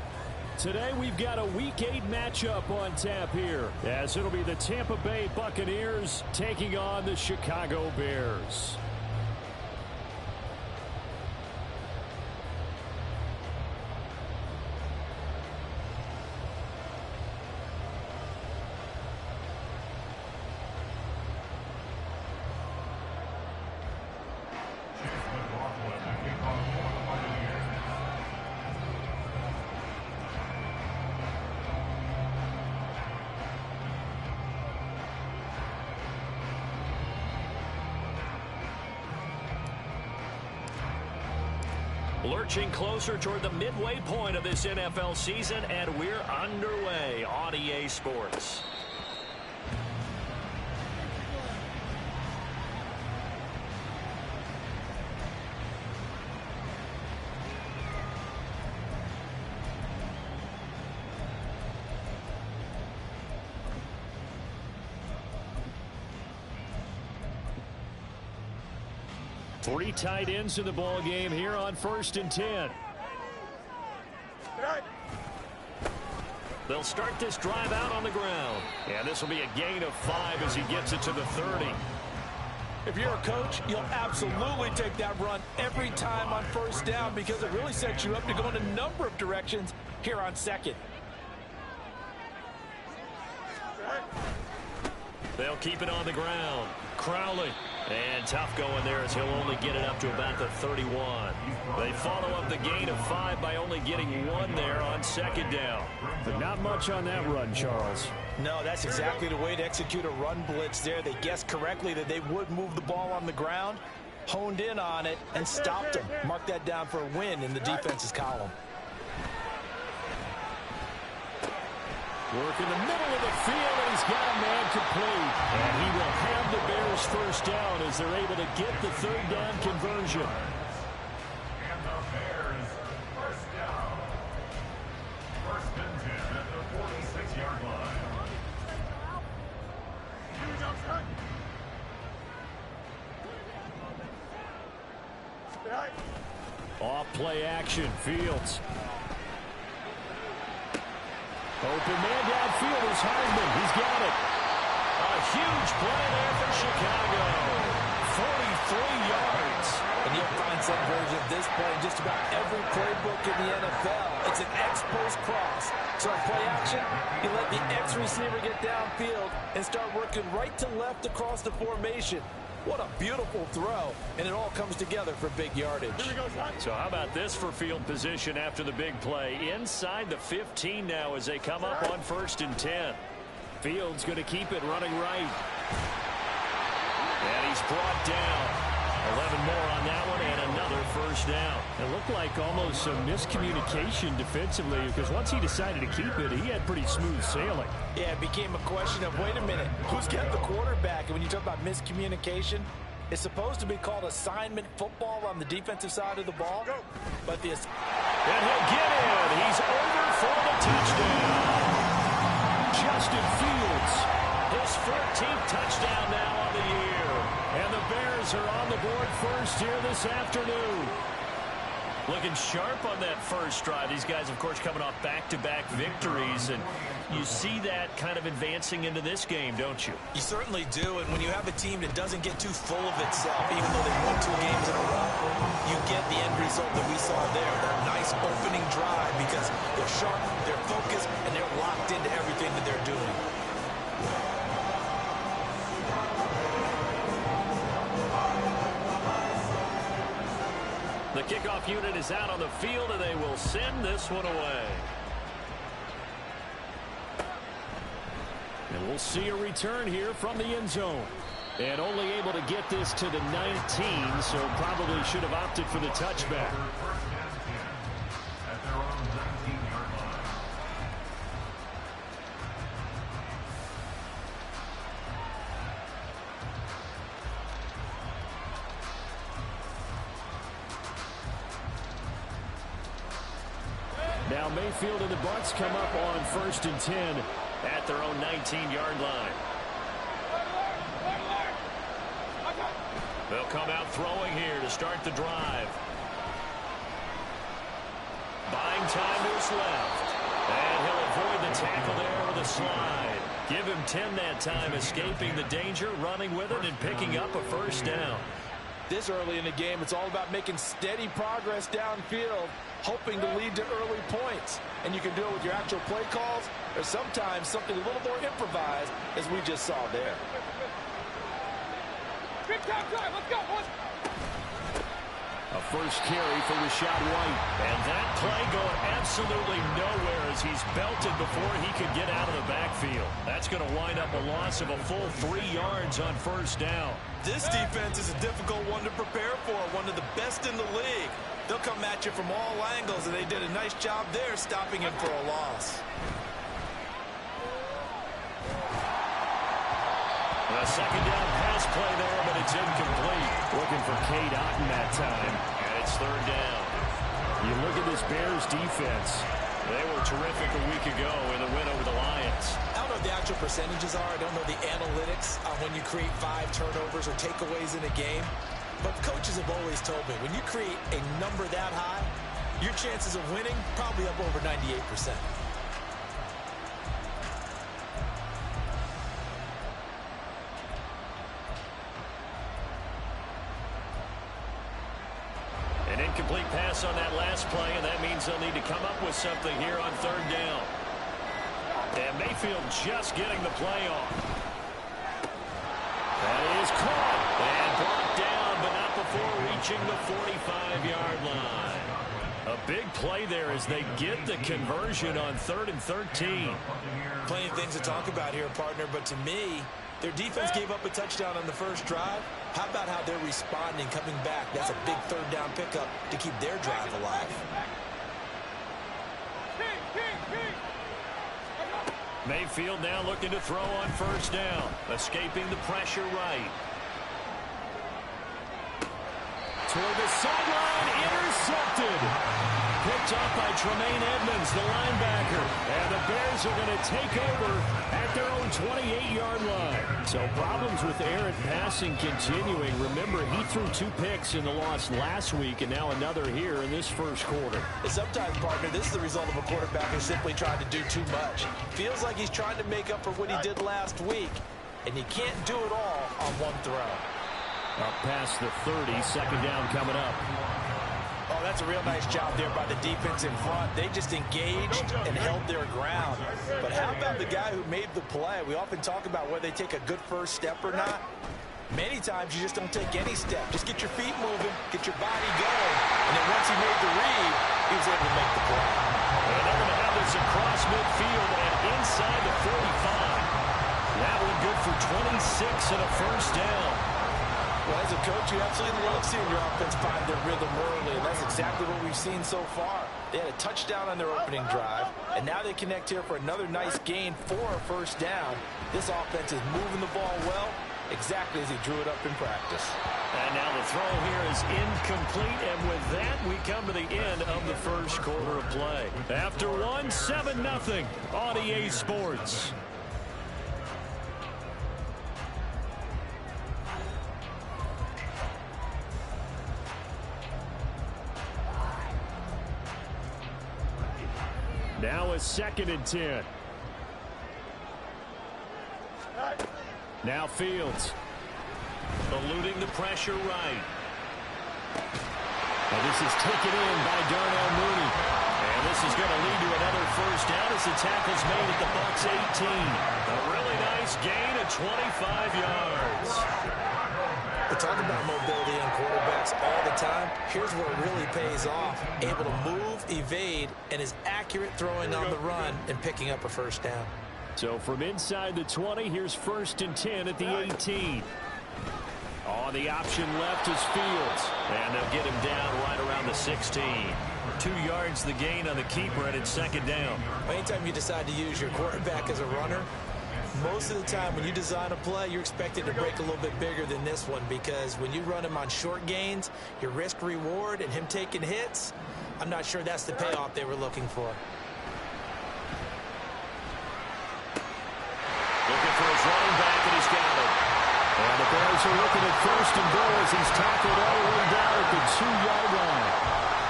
Today we've got a Week 8 matchup on tap here, as it'll be the Tampa Bay Buccaneers taking on the Chicago Bears. Lurching closer toward the midway point of this NFL season, and we're underway on EA Sports. Three tight ends in the ball game here on 1st and 10. They'll start this drive out on the ground. And this will be a gain of 5 as he gets it to the 30. If you're a coach, you'll absolutely take that run every time on 1st down because it really sets you up to go in a number of directions here on 2nd. They'll keep it on the ground. Crowley. And tough going there as he'll only get it up to about the 31. They follow up the gain of 5 by only getting 1 there on 2nd down. But not much on that run, Charles. No, that's exactly the way to execute a run blitz there. They guessed correctly that they would move the ball on the ground, honed in on it, and stopped them. Mark that down for a win in the defense's column. Work in the middle of the field, and he's got a man complete. And he will have the Bears 1st down as they're able to get the 3rd down conversion. And the Bears, 1st down. 1st and 10 at the 46-yard line. Off play action, Fields. Open man downfield is Hardman. He's got it. A huge play there for Chicago. 43 yards. And you'll find some version of this play in just about every playbook in the NFL. It's an X-post cross. So on play action, you let the X receiver get downfield and start working right to left across the formation. What a beautiful throw, and it all comes together for big yardage. So how about this for field position after the big play? Inside the 15 now as they come up on 1st and 10. Fields going to keep it running right. And he's brought down. 11 more on that one and another 1st down. It looked like almost some miscommunication defensively because once he decided to keep it, he had pretty smooth sailing. Yeah, it became a question of, wait a minute, who's got the quarterback? And when you talk about miscommunication, it's supposed to be called assignment football on the defensive side of the ball. But this... And he'll get in. He's over for the touchdown. Justin Fields. His 14th touchdown now on the year. And the Bears are on the board 1st here this afternoon. Looking sharp on that 1st drive. These guys, of course, coming off back-to-back victories. And you see that kind of advancing into this game, don't you? You certainly do. And when you have a team that doesn't get too full of itself, even though they won 2 games in a row, you get the end result that we saw there. That nice opening drive because they're sharp, they're focused, and they're locked into everything that they're doing. The kickoff unit is out on the field, and they will send this one away. And we'll see a return here from the end zone. And only able to get this to the 19, so probably should have opted for the touchback. At their own 19-yard line. Now Mayfield and the Bucs come up on 1st and 10 at their own 19-yard line. They'll come out throwing here to start the drive. Buying time to his left. And he'll avoid the tackle there with a slide. Give him 10 that time, escaping the danger, running with it, and picking up a first down. This early in the game, it's all about making steady progress downfield, hoping to lead to early points. And you can do it with your actual play calls, or sometimes something a little more improvised, as we just saw there. Big time drive. Let's go, boys. A first carry for Rashad White. And that play going absolutely nowhere as he's belted before he could get out of the backfield. That's going to wind up a loss of a full 3 yards on first down. This defense is a difficult one to prepare for, one of the best in the league. They'll come at you from all angles, and they did a nice job there stopping him for a loss. A second down pass play there, but it's incomplete. Looking for Cade Otton that time, and it's third down. You look at this Bears defense. They were terrific a week ago in the win over the Lions. I don't know what the actual percentages are. I don't know the analytics on when you create 5 turnovers or takeaways in a game. But coaches have always told me, when you create a number that high, your chances of winning probably up over 98%. An incomplete pass on that last play, and that means they'll need to come up with something here on third down. And Mayfield just getting the play off. That is caught and brought down, but not before reaching the 45-yard line. A big play there as they get the conversion on 3rd and 13. Plenty of things to talk about here, partner, but to me, their defense gave up a touchdown on the first drive. How about how they're responding, coming back? That's a big third down pickup to keep their drive alive. Mayfield now looking to throw on first down, escaping the pressure right. Toward the sideline, intercepted. Picked up by Tremaine Edmonds, the linebacker. And the Bears are going to take over at their own 28-yard line. So problems with errant passing continuing. Remember, he threw 2 picks in the loss last week and now another here in this first quarter. And sometimes, partner, this is the result of a quarterback who's simply trying to do too much. Feels like he's trying to make up for what he did last week, and he can't do it all on one throw. Up past the 30, second down coming up. Oh, that's a real nice job there by the defense in front. They just engaged and held their ground. But how about the guy who made the play? We often talk about whether they take a good first step or not. Many times you just don't take any step. Just get your feet moving, get your body going. And then once he made the read, he was able to make the play. And they're going to have this across midfield and inside the 45. That one good for 26 and a first down. Well, as a coach, you absolutely love seeing your offense find their rhythm early, and that's exactly what we've seen so far. They had a touchdown on their opening drive, and now they connect here for another nice gain for a first down. This offense is moving the ball well, exactly as he drew it up in practice. And now the throw here is incomplete, and with that, we come to the end of the first quarter of play. After one, 7-0 on EA Sports. Now a 2nd and 10. Now Fields. Eluding the pressure right. And this is taken in by Darnell Mooney. And this is going to lead to another first down as the tackle's made at the Bucs 18. A really nice gain of 25 yards. We talk about mobility on quarterbacks all the time. Here's where it really pays off. Able to move, evade, and is accurate throwing on the run and picking up a first down. So from inside the 20, here's 1st and 10 at the 18. On the option left is Fields. And they'll get him down right around the 16. 2 yards the gain on the keeper, and it's 2nd down. Anytime you decide to use your quarterback as a runner, most of the time when you design a play, you're expected to break a little bit bigger than this one, because when you run him on short gains, your risk-reward and him taking hits, I'm not sure that's the payoff they were looking for. Looking for his running back, and he's got it. And the Bears are looking at first and goal as he's tackled all the way down at the 2-yard line.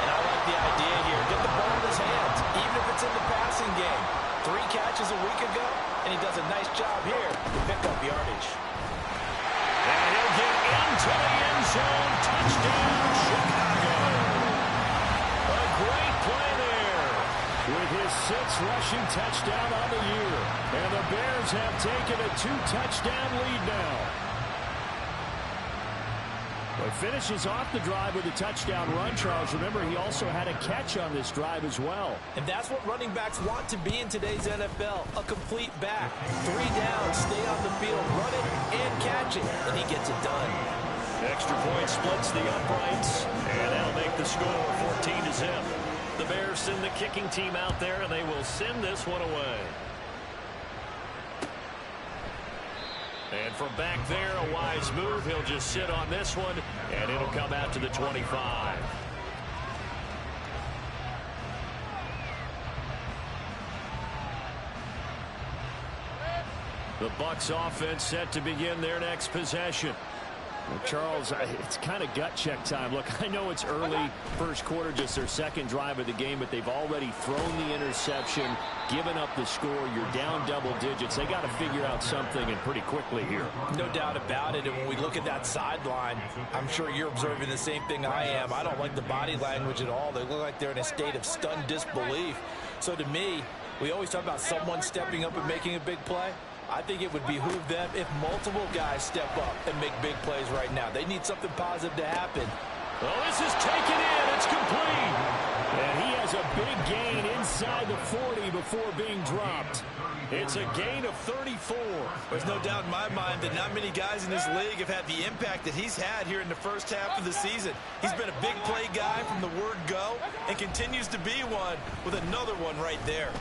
And I like the idea here. Get the ball in his hands, even if it's in the passing game. 3 catches a week ago, and he does a nice job here to pick up yardage. And he'll get into the end zone. Touchdown, Chicago. A great play there. With his 6th rushing touchdown on the year. And the Bears have taken a 2-touchdown lead now. Well, finishes off the drive with a touchdown run, Charles. Remember, he also had a catch on this drive as well. And that's what running backs want to be in today's NFL, a complete back. 3 downs, stay on the field, run it and catch it, and he gets it done. Extra point splits the uprights, and that'll make the score 14-0. The Bears send the kicking team out there, and they will send this one away. And from back there, a wise move. He'll just sit on this one, and it'll come out to the 25. The Bucs offense set to begin their next possession. Well, Charles, it's kind of gut check time. Look, I know it's early, first quarter, just their second drive of the game, but they've already thrown the interception, given up the score. You're down double digits. They got to figure out something, and pretty quickly here. No doubt about it. And when we look at that sideline, I'm sure you're observing the same thing I am. I don't like the body language at all. They look like they're in a state of stunned disbelief. So to me, we always talk about someone stepping up and making a big play. I think it would behoove them if multiple guys step up and make big plays right now. They need something positive to happen. Well, this is taken in. It's complete. And he has a big gain inside the 40 before being dropped. It's a gain of 34. There's no doubt in my mind that not many guys in this league have had the impact that he's had here in the first half of the season. He's been a big play guy from the word go and continues to be one with another one right there.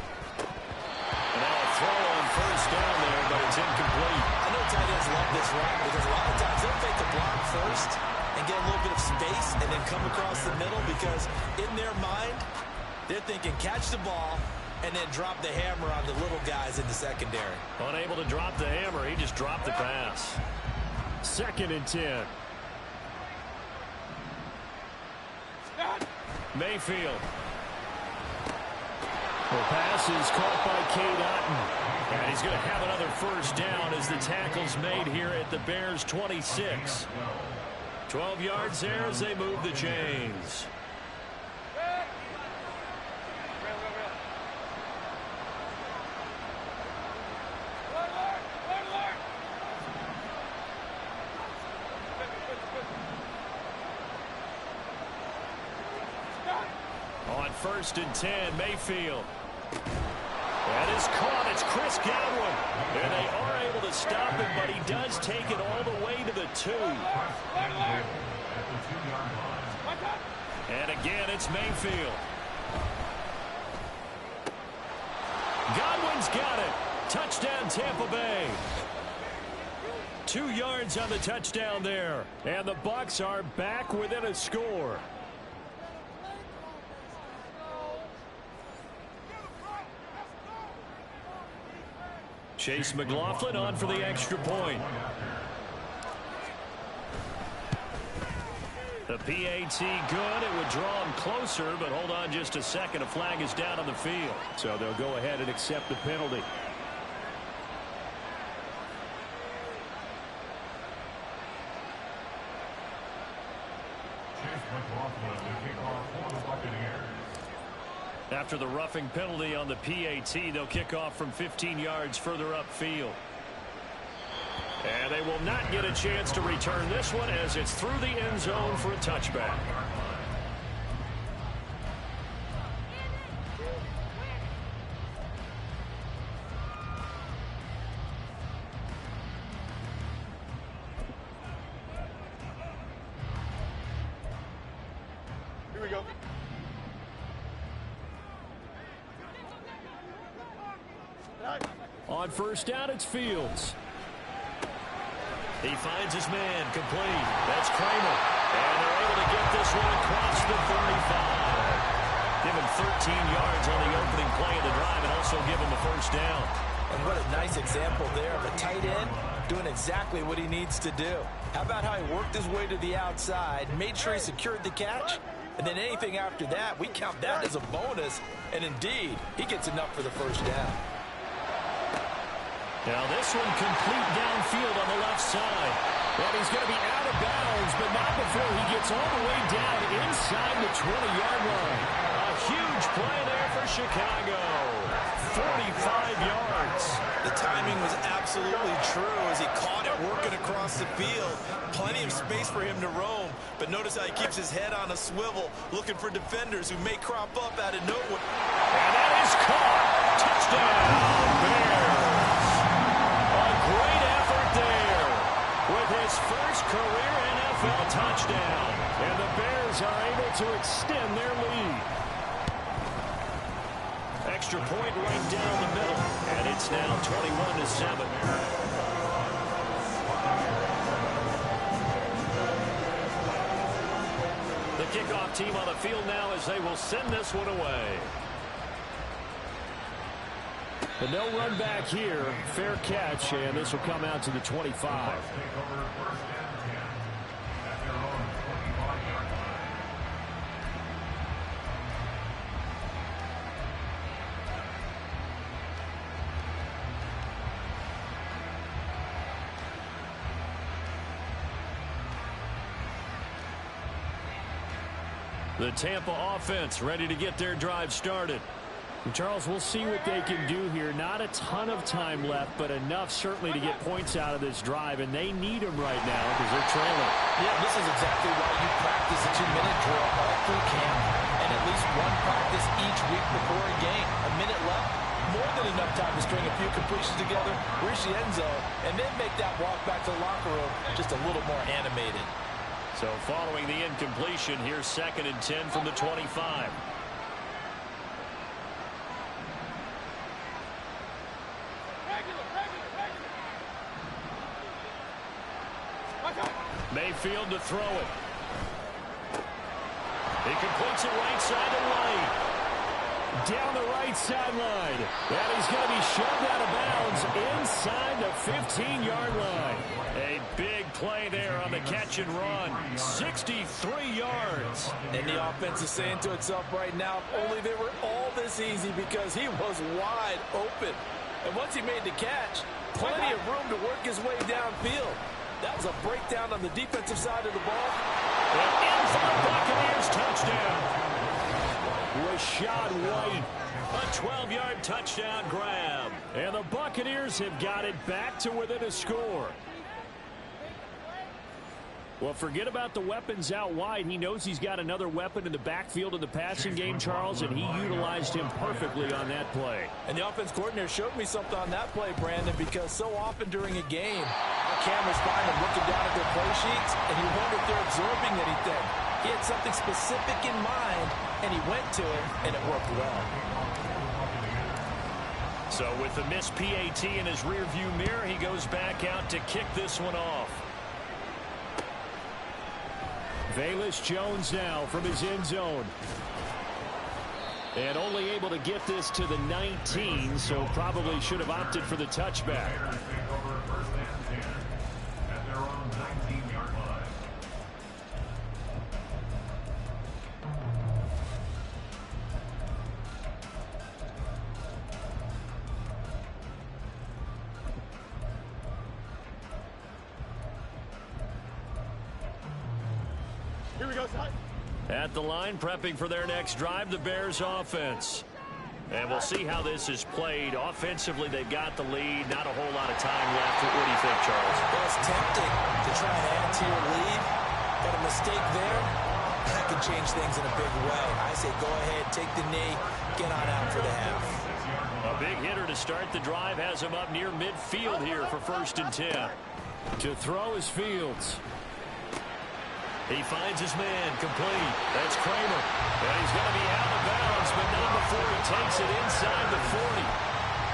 And now a throw on first down there, but it's incomplete. I know tight ends love this run because a lot of times they'll take the block first and get a little bit of space and then come across the middle because in their mind, they're thinking catch the ball and then drop the hammer on the little guys in the secondary. Unable to drop the hammer, he just dropped the pass. 2nd and 10. Mayfield. The pass is caught by Cade Otton. And he's going to have another first down as the tackle's made here at the Bears' 26. 12 yards there as they move the chains. On 1st and 10, Mayfield. That is caught. It's Chris Godwin. And they are able to stop him, but he does take it all the way to the 2. And again, it's Mayfield. Godwin's got it. Touchdown, Tampa Bay. 2 yards on the touchdown there. And the Bucs are back within a score. Chase McLaughlin on for the extra point. The PAT good. It would draw him closer, but hold on just a second. A flag is down on the field. So they'll go ahead and accept the penalty. Chase McLaughlin to kick off for the Buccaneers. After the roughing penalty on the PAT, they'll kick off from 15 yards further upfield. And they will not get a chance to return this one as it's through the end zone for a touchback. Here we go. On 1st down, it's Fields. He finds his man, complete. That's Kramer. And they're able to get this one across the 35. Give him 13 yards on the opening play of the drive and also give him a first down. And what a nice example there of a tight end doing exactly what he needs to do. How about how he worked his way to the outside, made sure he secured the catch, and then anything after that, we count that as a bonus. And indeed, he gets enough for the first down. Now this one complete downfield on the left side. And he's going to be out of bounds, but not before he gets all the way down inside the 20-yard line. A huge play there for Chicago. 45 yards. The timing was absolutely true as he caught it working across the field. Plenty of space for him to roam, but notice how he keeps his head on a swivel, looking for defenders who may crop up out of nowhere. And that is caught. Touchdown, Bears. A great effort there with his first career NFL touchdown. And the Bears are able to extend their lead. Extra point right down the middle, and it's now 21-7. The kickoff team on the field now as they will send this one away. But no run back here. Fair catch, and this will come out to the 25. The Tampa offense ready to get their drive started. And Charles, we'll see what they can do here. Not a ton of time left, but enough certainly to get points out of this drive, and they need them right now because they're trailing. Yeah, this is exactly why you practice a 2-minute drill all through camp and at least one practice each week before a game. A minute left, more than enough time to string a few completions together, reach the end zone, and then make that walk back to the locker room just a little more animated. So following the incompletion, here's 2nd and 10 from the 25. Mayfield to throw it. He completes it right side to right. Down the right sideline. And he's going to be shoved out of bounds inside the 15-yard line. A big play there on the catch and run. 63 yards. And the offense is saying to itself right now, if only they were all this easy, because he was wide open. And once he made the catch, plenty of room to work his way downfield. That was a breakdown on the defensive side of the ball. And in for the Buccaneers touchdown. Rashad White, a 12-yard touchdown grab. And the Buccaneers have got it back to within a score. Well, forget about the weapons out wide. He knows he's got another weapon in the backfield in the passing game, Charles, and he utilized him perfectly on that play. And the offense coordinator showed me something on that play, Brandon, because so often during a game, our cameras find them looking down at their play sheets, and you wonder if they're absorbing anything. He had something specific in mind, and he went to it, and it worked well. So with the missed PAT in his rearview mirror, he goes back out to kick this one off. Velus Jones now from his end zone. And only able to get this to the 19, so probably should have opted for the touchback. Here we go, son. At the line, prepping for their next drive, the Bears offense. And we'll see how this is played. Offensively, they've got the lead. Not a whole lot of time left. What do you think, Charles? Well, it's tempting to try and add to your lead, but a mistake there, that can change things in a big way. I say go ahead, take the knee, get on out for the half. A big hitter to start the drive has him up near midfield here for 1st and 10. To throw is Fields. He finds his man, complete. That's Kramer. And he's going to be out of bounds, but not before he takes it inside the 40.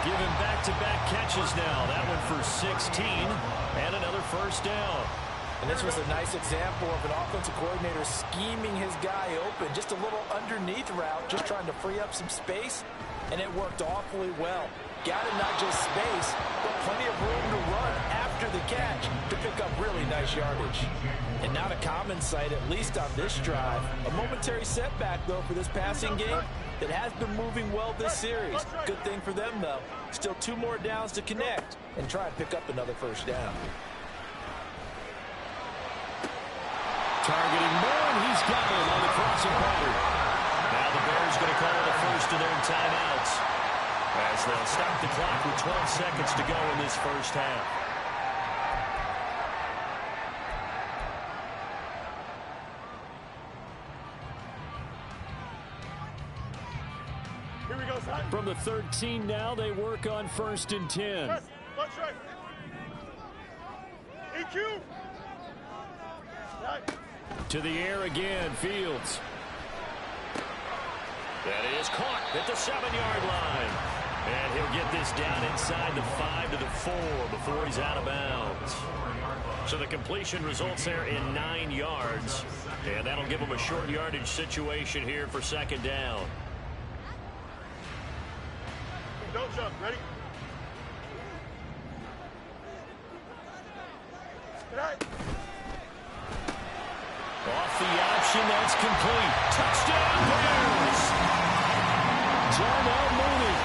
Giving back-to-back catches now. That one for 16 and another 1st down. And this was a nice example of an offensive coordinator scheming his guy open. Just a little underneath route, just trying to free up some space, and it worked awfully well. Got him not just space, but plenty of room to run after after the catch to pick up really nice yardage. And not a common sight, at least on this drive. A momentary setback, though, for this passing game that has been moving well this series. Good thing for them, though. Still 2 more downs to connect and try and pick up another first down. Targeting more, and he's got him on the crossing pattern. Now the Bears going to call the first of their timeouts as they'll stop the clock with 12 seconds to go in this first half. Here we go, son. From the 13 now, they work on 1st and 10. Press. Watch right. EQ. Right. To the air again, Fields. That is caught at the 7-yard line. And he'll get this down inside the 5 to the 4 before he's out of bounds. So the completion results there in 9 yards. And that'll give him a short yardage situation here for 2nd down. Don't jump. Ready? Right. Off the option, that's complete. Touchdown, Bears! Darnell Mooney.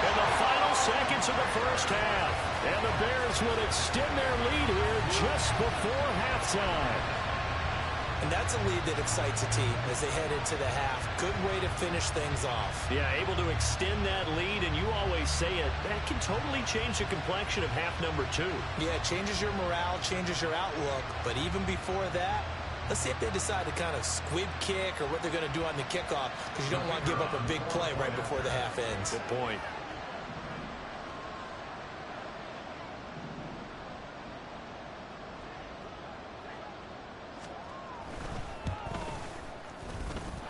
In the final seconds of the first half. And the Bears will extend their lead here just before halftime. And that's a lead that excites a team as they head into the half. Good way to finish things off. Yeah, able to extend that lead, and you always say it, that can totally change the complexion of half number 2. Yeah, it changes your morale, changes your outlook. But even before that, let's see if they decide to kind of squib kick or what they're going to do on the kickoff, because you don't want to give up a big play right before the half ends. Good point.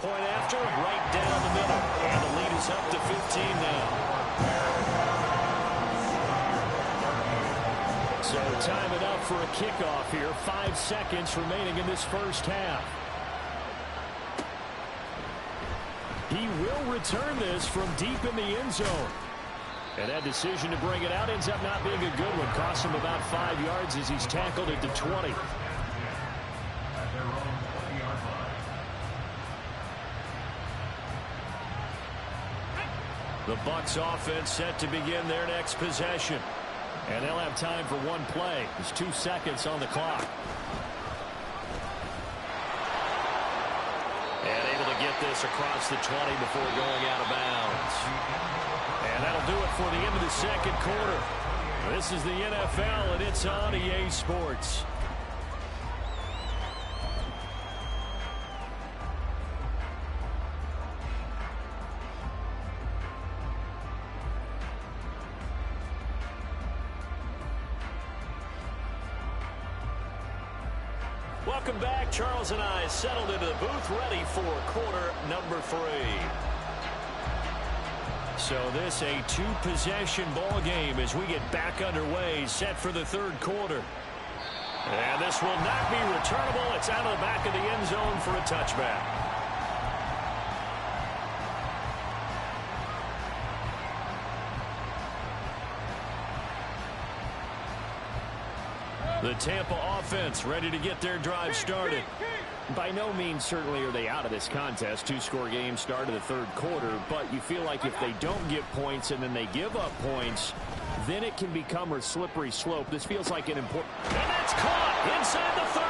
Point after, right down the middle. And the lead is up to 15 now. So time enough for a kickoff here. 5 seconds remaining in this first half. He will return this from deep in the end zone. And that decision to bring it out ends up not being a good one. Costs him about 5 yards as he's tackled at the 20. The Bucs offense set to begin their next possession. And they'll have time for one play. There's 2 seconds on the clock. And able to get this across the 20 before going out of bounds. And that'll do it for the end of the second quarter. This is the NFL, and it's on EA Sports. Welcome back. Charles and I settled into the booth, ready for quarter number 3. So this a 2-possession ball game as we get back underway, set for the third quarter. And this will not be returnable. It's out of the back of the end zone for a touchback. The Tampa offense ready to get their drive started. By no means certainly are they out of this contest. 2-score game start of the third quarter, but you feel like if they don't get points and then they give up points, then it can become a slippery slope. This feels like an important... And that's caught inside the 30.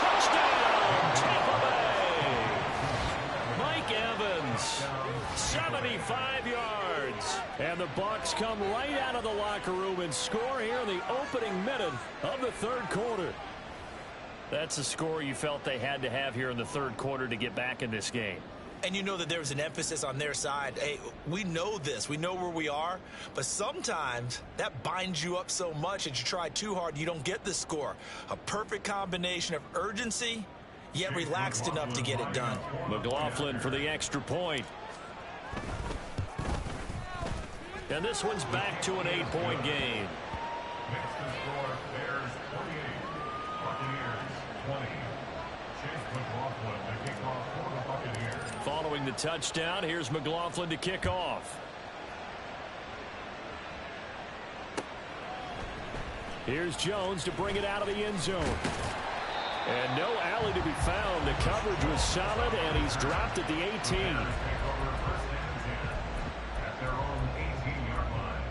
Touchdown, Tampa Bay. Mike Evans, 75 yards. And the Bucs come right out of the locker room and score here in the opening minute of the third quarter. That's a score you felt they had to have here in the third quarter to get back in this game. And you know that there was an emphasis on their side. Hey, we know this. We know where we are. But sometimes that binds you up so much that you try too hard, you don't get the score. A perfect combination of urgency, yet relaxed enough to get it done. McLaughlin for the extra point. And this one's back to an 8-point game. Next to score, Bears 28, Buccaneers 20. Chase McLaughlin to kick off for the Buccaneers. Following the touchdown, here's McLaughlin to kick off. Here's Jones to bring it out of the end zone. And no alley to be found. The coverage was solid, and he's dropped at the 18. At their own 18-yard line.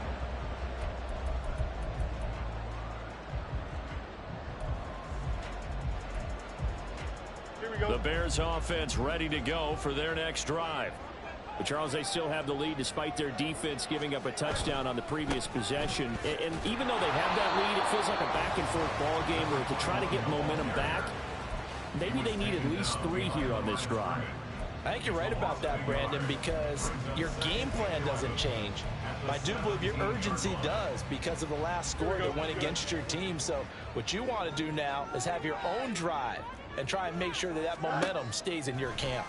Here we go. The Bears offense ready to go for their next drive. But Charles, they still have the lead despite their defense giving up a touchdown on the previous possession. And even though they have that lead, it feels like a back-and-forth ball game where to try to get momentum back, maybe they need at least 3 here on this drive. I think you're right about that, Brandon, because your game plan doesn't change. I do believe your urgency does because of the last score that went against your team. So what you want to do now is have your own drive and try and make sure that that momentum stays in your camp.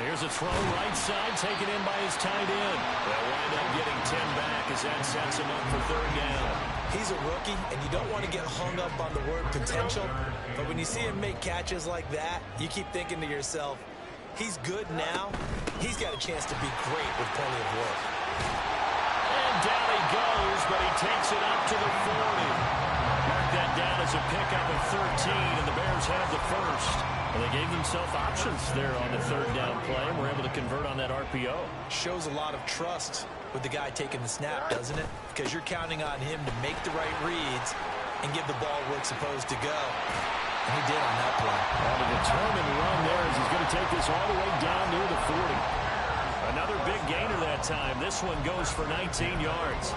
Here's a throw right side, taken in by his tight end. They'll wind up getting 10 back as that sets him up for 3rd down. He's a rookie, and you don't want to get hung up on the word potential. But when you see him make catches like that, you keep thinking to yourself, he's good now. He's got a chance to be great with plenty of work. And down he goes, but he takes it up to the 40. Mark that down as a pickup of 13, and the Bears have the first. Well, they gave themselves options there on the 3rd down play, and were able to convert on that RPO. Shows a lot of trust with the guy taking the snap, doesn't it? Because you're counting on him to make the right reads and give the ball where it's supposed to go. And he did on that play. Well, the determined run there as he's going to take this all the way down near the 40. Another big gainer that time. This one goes for 19 yards.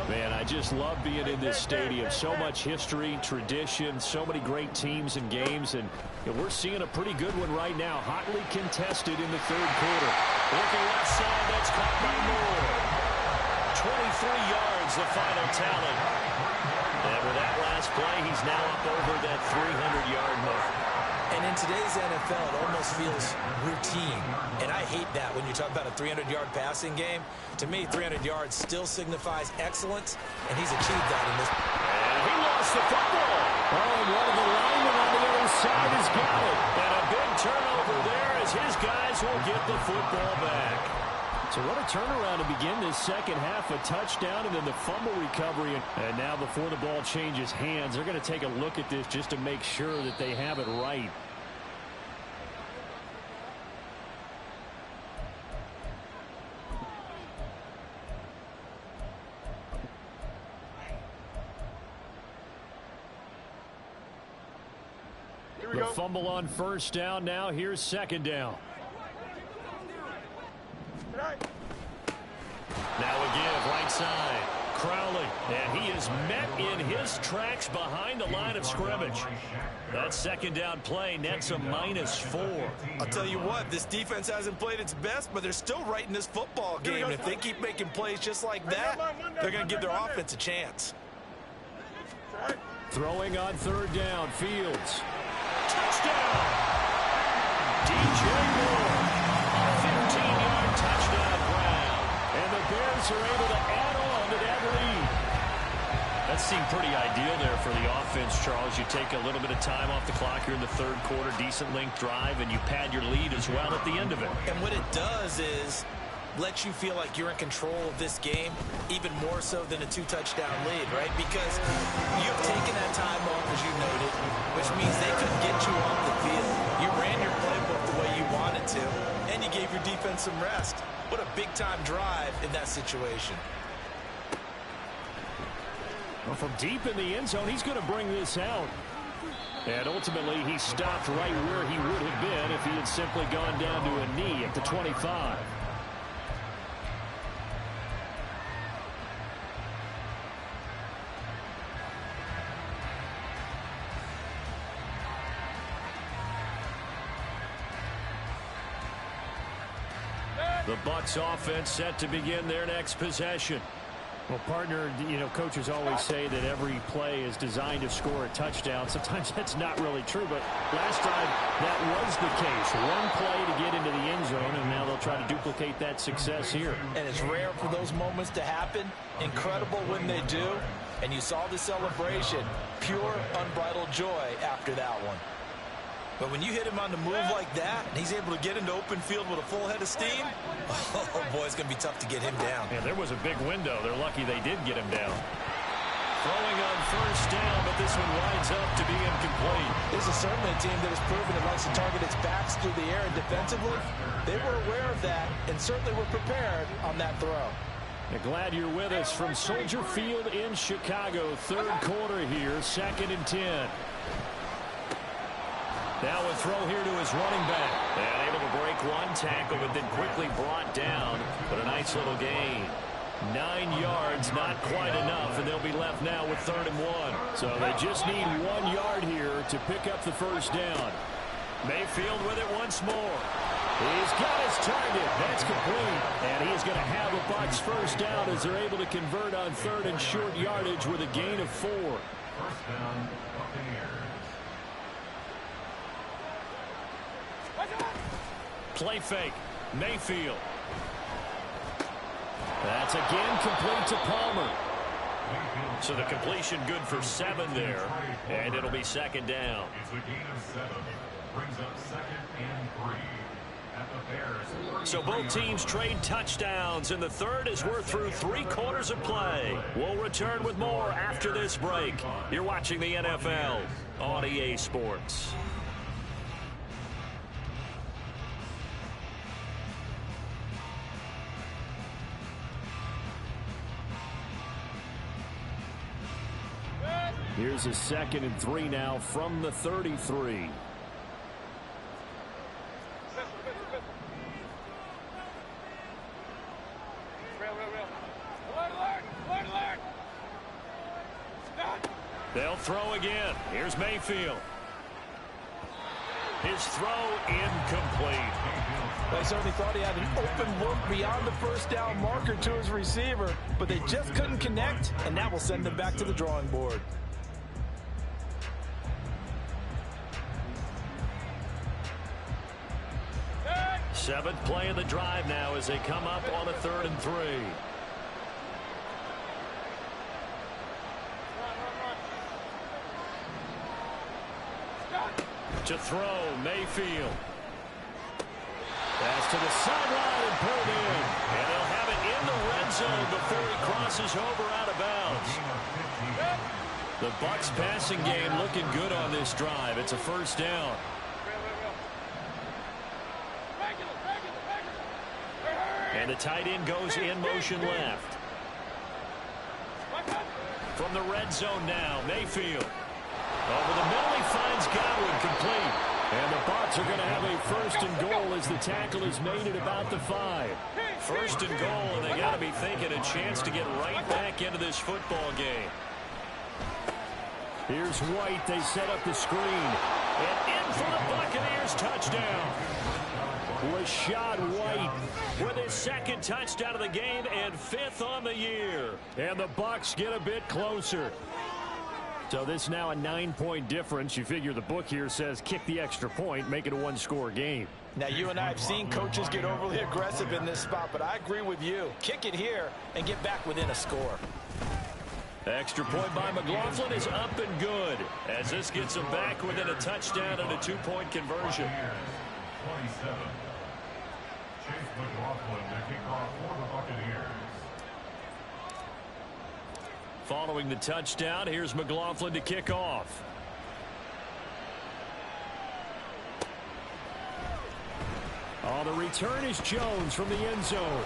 Man, I just love being in this stadium. So much history, tradition, so many great teams and games, and we're seeing a pretty good one right now. Hotly contested in the 3rd quarter. Looking left side, that's caught by Moore. 23 yards, the final tally. And with that last play, he's now up over that 300-yard mark. And in today's NFL, it almost feels routine. And I hate that when you talk about a 300-yard passing game. To me, 300 yards still signifies excellence, and he's achieved that in this. And he lost the football. Oh, and one of the linemen on the other side has got it. And a big turnover there as his guys will get the football back. So what a turnaround to begin this second half. A touchdown and then the fumble recovery. And now before the ball changes hands, they're going to take a look at this just to make sure that they have it right. The fumble on 1st down. Now here's 2nd down. Now a give right side. Crowley, and he is met in his tracks behind the line of scrimmage. That 2nd down play nets a -4. I'll tell you what, this defense hasn't played its best, but they're still right in this football game. If they keep making plays just like that, they're going to give their offense a chance. Throwing on 3rd down, Fields. Touchdown! DJ Moore. 15-yard touchdown ground. And the Bears are able to add on to that lead. That seemed pretty ideal there for the offense, Charles. You take a little bit of time off the clock here in the 3rd quarter, decent length drive, and you pad your lead as well at the end of it. And what it does is let you feel like you're in control of this game, even more so than a 2-touchdown lead, right? Because you've taken that time off, as you noted, which means they couldn't get you off the field. You ran your playbook the way you wanted to, and you gave your defense some rest. What a big-time drive in that situation. Well, from deep in the end zone, he's going to bring this out. And ultimately, he stopped right where he would have been if he had simply gone down to a knee at the 25. The Bucs offense set to begin their next possession. Well, partner, coaches always say that every play is designed to score a touchdown. Sometimes that's not really true, but last time that was the case. One play to get into the end zone, and now they'll try to duplicate that success here. And it's rare for those moments to happen. Incredible when they do. And you saw the celebration. Pure, unbridled joy after that one. But when you hit him on the move like that, and he's able to get into open field with a full head of steam, oh boy, it's going to be tough to get him down. Yeah, there was a big window. They're lucky they did get him down. Throwing on first down, but this one winds up to be incomplete. This is certainly a team that has proven it likes to target its backs through the air and defensively. They were aware of that and certainly were prepared on that throw. Glad you're with us from Soldier Field in Chicago. Third quarter here, 2nd and 10. Now a throw here to his running back. And able to break one tackle, but then quickly brought down. But a nice little gain. 9 yards, not quite enough, and they'll be left now with 3rd and 1. So they just need 1 yard here to pick up the first down. Mayfield with it once more. He's got his target. That's complete. And he's going to have a Bucs first down as they're able to convert on 3rd and short yardage with a gain of 4. First down, Buccaneers. Play fake. Mayfield. That's again complete to Palmer. So the completion good for 7 there, and it'll be 2nd down. It's a gain of 7. Brings up 2nd and 3. At the Bears. So both teams trade touchdowns, and the third as we're through 3 quarters of play. We'll return with more after this break. You're watching the NFL on EA Sports. Here's a 2nd and 3 now from the 33. They'll throw again. Here's Mayfield. His throw incomplete. They certainly thought he had an open look beyond the first down marker to his receiver, but they just couldn't connect, and that will send them back to the drawing board. Seventh play of the drive now as they come up on a 3rd and 3. To throw, Mayfield. Pass to the sideline and pulled in. And they'll have it in the red zone before he crosses over out of bounds. The Bucs passing game looking good on this drive. It's a first down. And the tight end goes in motion left. From the red zone now, Mayfield. Over the middle, he finds Godwin, complete. And the Bucs are going to have a 1st and goal as the tackle is made at about the 5. 1st and goal, and they got to be thinking a chance to get right back into this football game. Here's White. They set up the screen. And in for the Buccaneers, touchdown. Rashad White with his 2nd touchdown of the game and 5th on the year. And the Bucs get a bit closer. So this now a 9-point difference. You figure the book here says kick the extra point, make it a 1-score game. Now, you and I have seen coaches get overly aggressive in this spot, but I agree with you. Kick it here and get back within a score. Extra point by McLaughlin is up and good as this gets them back within a touchdown and a 2-point conversion. 27. Chase McLaughlin to kick off for the Buccaneers. Following the touchdown, here's McLaughlin to kick off. Oh, the return is Jones from the end zone.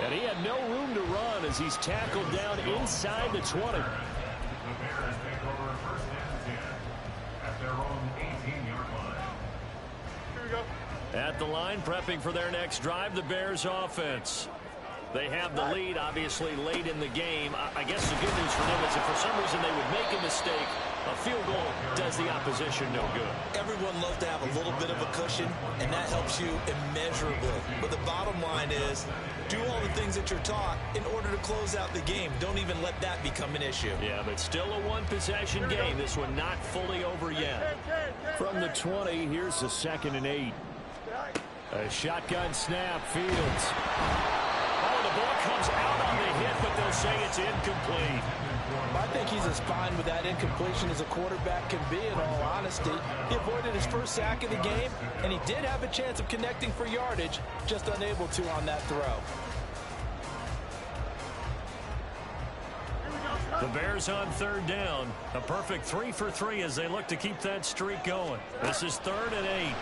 And he had no room to run as he's tackled down inside the 20. The Bears take over 1st and 10 at their own 18-yard line. Here we go. At the line, prepping for their next drive, the Bears offense. They have the lead, obviously, late in the game. I guess the good news for them is if for some reason they would make a mistake, a field goal does the opposition no good. Everyone loves to have a little bit of a cushion, and that helps you immeasurably. But the bottom line is, do all the things that you're taught in order to close out the game. Don't even let that become an issue. Yeah, but still a one-possession game. This one not fully over yet. From the 20, here's the 2nd and 8. A shotgun snap, Fields. Oh, the ball comes out on the hit, but they'll say it's incomplete. I think he's as fine with that incompletion as a quarterback can be, in all honesty. He avoided his first sack of the game, and he did have a chance of connecting for yardage, just unable to on that throw. The Bears on third down. A perfect 3 for 3 as they look to keep that streak going. This is 3rd and 8.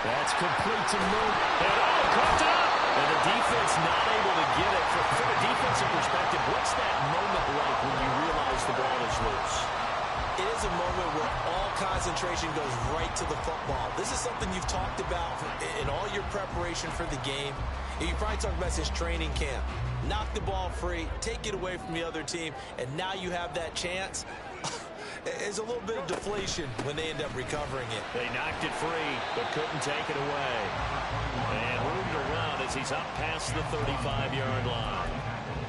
That's complete to Moon. And caught up. And the defense not able to get it. From a defensive perspective, what's that moment like when you realize the ball is loose? It is a moment where all concentration goes right to the football. This is something you've talked about in all your preparation for the game. You probably talked about since training camp. Knock the ball free, take it away from the other team, and now you have that chance. It's a little bit of deflation when they end up recovering it. They knocked it free, but couldn't take it away. And room to run as he's up past the 35-yard line.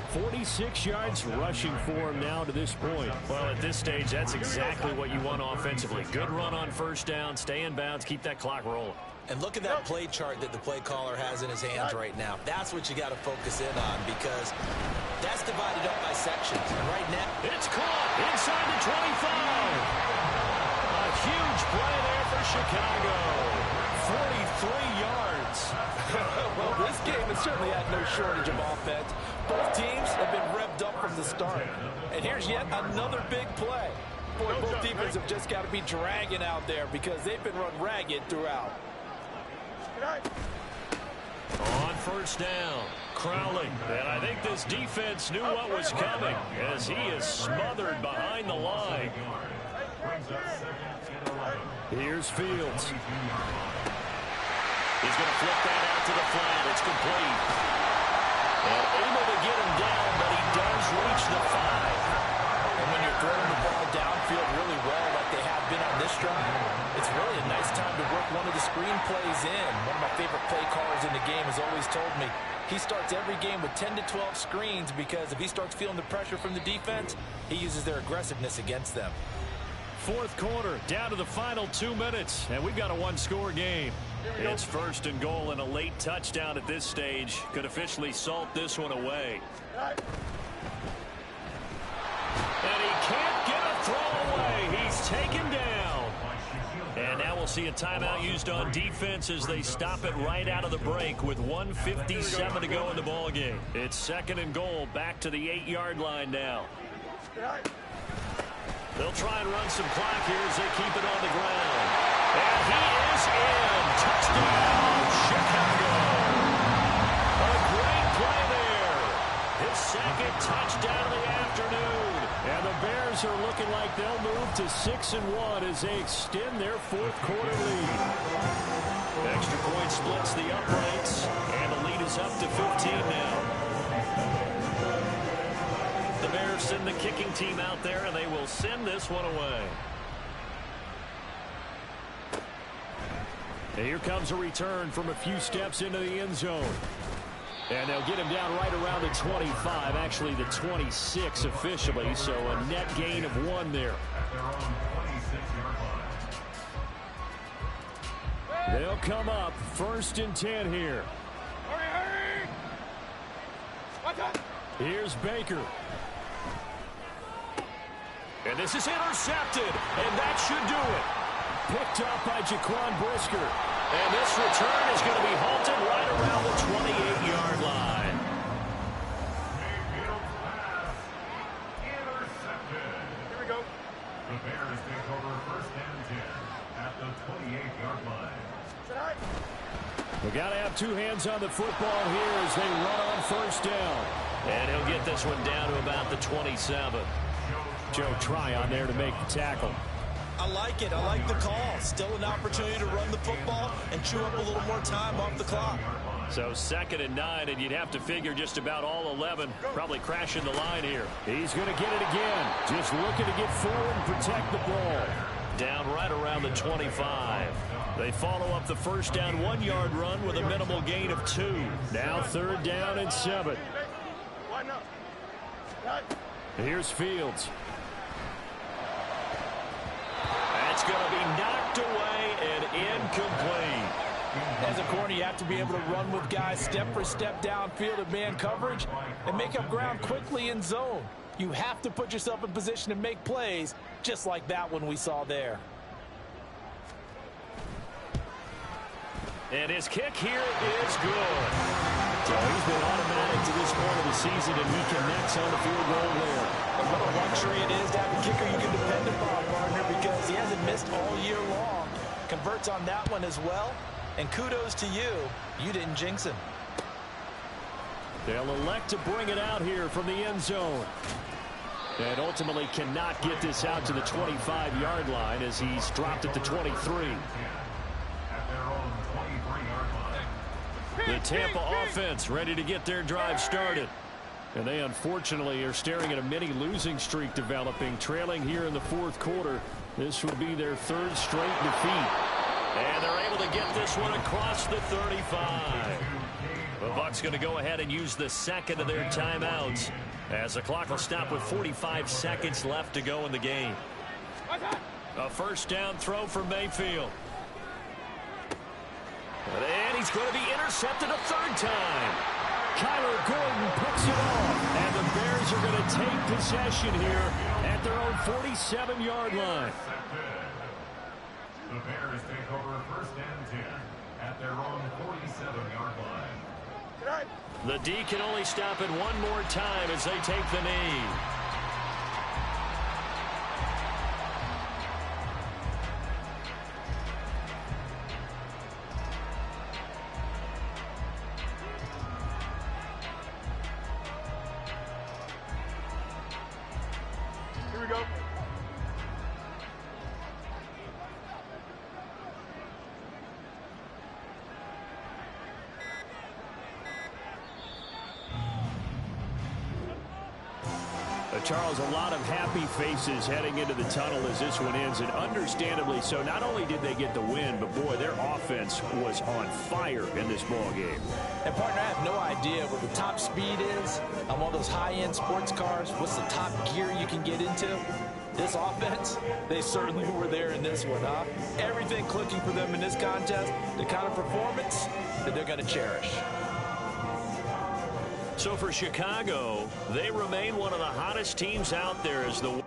46 yards rushing for him now to this point. Well, at this stage, that's exactly what you want offensively. Good run on first down, stay in bounds, keep that clock rolling. And look at that play chart that the play caller has in his hands right now. That's what you got to focus in on because that's divided up by sections. And right now, it's caught inside the 25. A huge play there for Chicago. 43 yards. Well, this game has certainly had no shortage of offense. Both teams have been revved up from the start. And here's yet another big play. Boy, both defenses have just got to be dragging out there because they've been run ragged throughout. On first down, Crowley. And I think this defense knew what was coming as he is smothered behind the line. Here's Fields. He's going to flip that out to the flat. It's complete. And able to get him down, but he does reach the 5. And when you're throwing the ball downfield really well like they have been on this drive, it's really a nice time to work one of the screen plays in. One of my favorite play callers in the game has always told me he starts every game with 10 to 12 screens because if he starts feeling the pressure from the defense, he uses their aggressiveness against them. Fourth quarter, down to the final 2 minutes, and we've got a one-score game. It's 1st and goal and a late touchdown at this stage. Could officially salt this one away. And he can't get a throw away. He's taken down. And now we'll see a timeout used on defense as they stop it right out of the break with 1:57 to go in the ballgame. It's 2nd and goal, back to the 8-yard line now. They'll try and run some clock here as they keep it on the ground. And he is in. Touchdown, Chicago. A great play there. His 2nd touchdown of the afternoon. And the Bears are looking like they'll move to 6-1 as they extend their 4th quarter lead. Extra point splits the uprights, and the lead is up to 15 now. The Bears send the kicking team out there, and they will send this one away. And here comes a return from a few steps into the end zone. And they'll get him down right around the 25, actually the 26 officially, so a net gain of 1 there. They'll come up 1st and 10 here. Here's Baker. And this is intercepted, and that should do it. Picked up by Jaquan Brisker. And this return is going to be halted right around the 28-yard line. Here we go. The Bears take over 1st and 10 at the 28-yard line. We got to have 2 hands on the football here as they run on 1st down. And he'll get this one down to about the 27. Joe Tryon there to make the tackle. I like it. I like the call. Still an opportunity to run the football and chew up a little more time off the clock. So 2nd and 9, and you'd have to figure just about all 11 probably crashing the line here. He's going to get it again. Just looking to get forward and protect the ball. Down right around the 25. They follow up the 1st down 1-yard run with a minimal gain of 2. Now 3rd down and 7. Here's Fields. That's going to be knocked away and incomplete. As a corner, you have to be able to run with guys step for step downfield in man coverage and make up ground quickly in zone. You have to put yourself in position to make plays, just like that one we saw there. And his kick here is good. So he's been automatic to this point of the season, and he connects on the field goal there. What a luxury it is to have a kicker you can depend upon, partner, because he hasn't missed all year long. Converts on that one as well. And kudos to you. You didn't jinx him. They'll elect to bring it out here from the end zone. And ultimately cannot get this out to the 25-yard line as he's dropped at the 23. The Tampa offense ready to get their drive started. And they unfortunately are staring at a mini losing streak developing, trailing here in the fourth quarter. This would be their third straight defeat. And they're able to get this one across the 35. The Bucs going to go ahead and use the second of their timeouts as the clock will stop with 45 seconds left to go in the game. A first down throw for Mayfield. And he's going to be intercepted a third time. Kyler Gordon picks it off. And the Bears are going to take possession here at their own 47-yard line. The Bears take over first and 10 at their own 47-yard line. The D can only stop it one more time as they take the knee. Here we go. Charles, a lot of happy faces heading into the tunnel as this one ends, and understandably so. Not only did they get the win, but boy, their offense was on fire in this ball game. And partner, I have no idea what the top speed is on one of those high-end sports cars. What's the top gear you can get into? This offense, they certainly were there in this one, huh? Everything clicking for them in this contest, the kind of performance that they're going to cherish. So for Chicago, they remain one of the hottest teams out there as the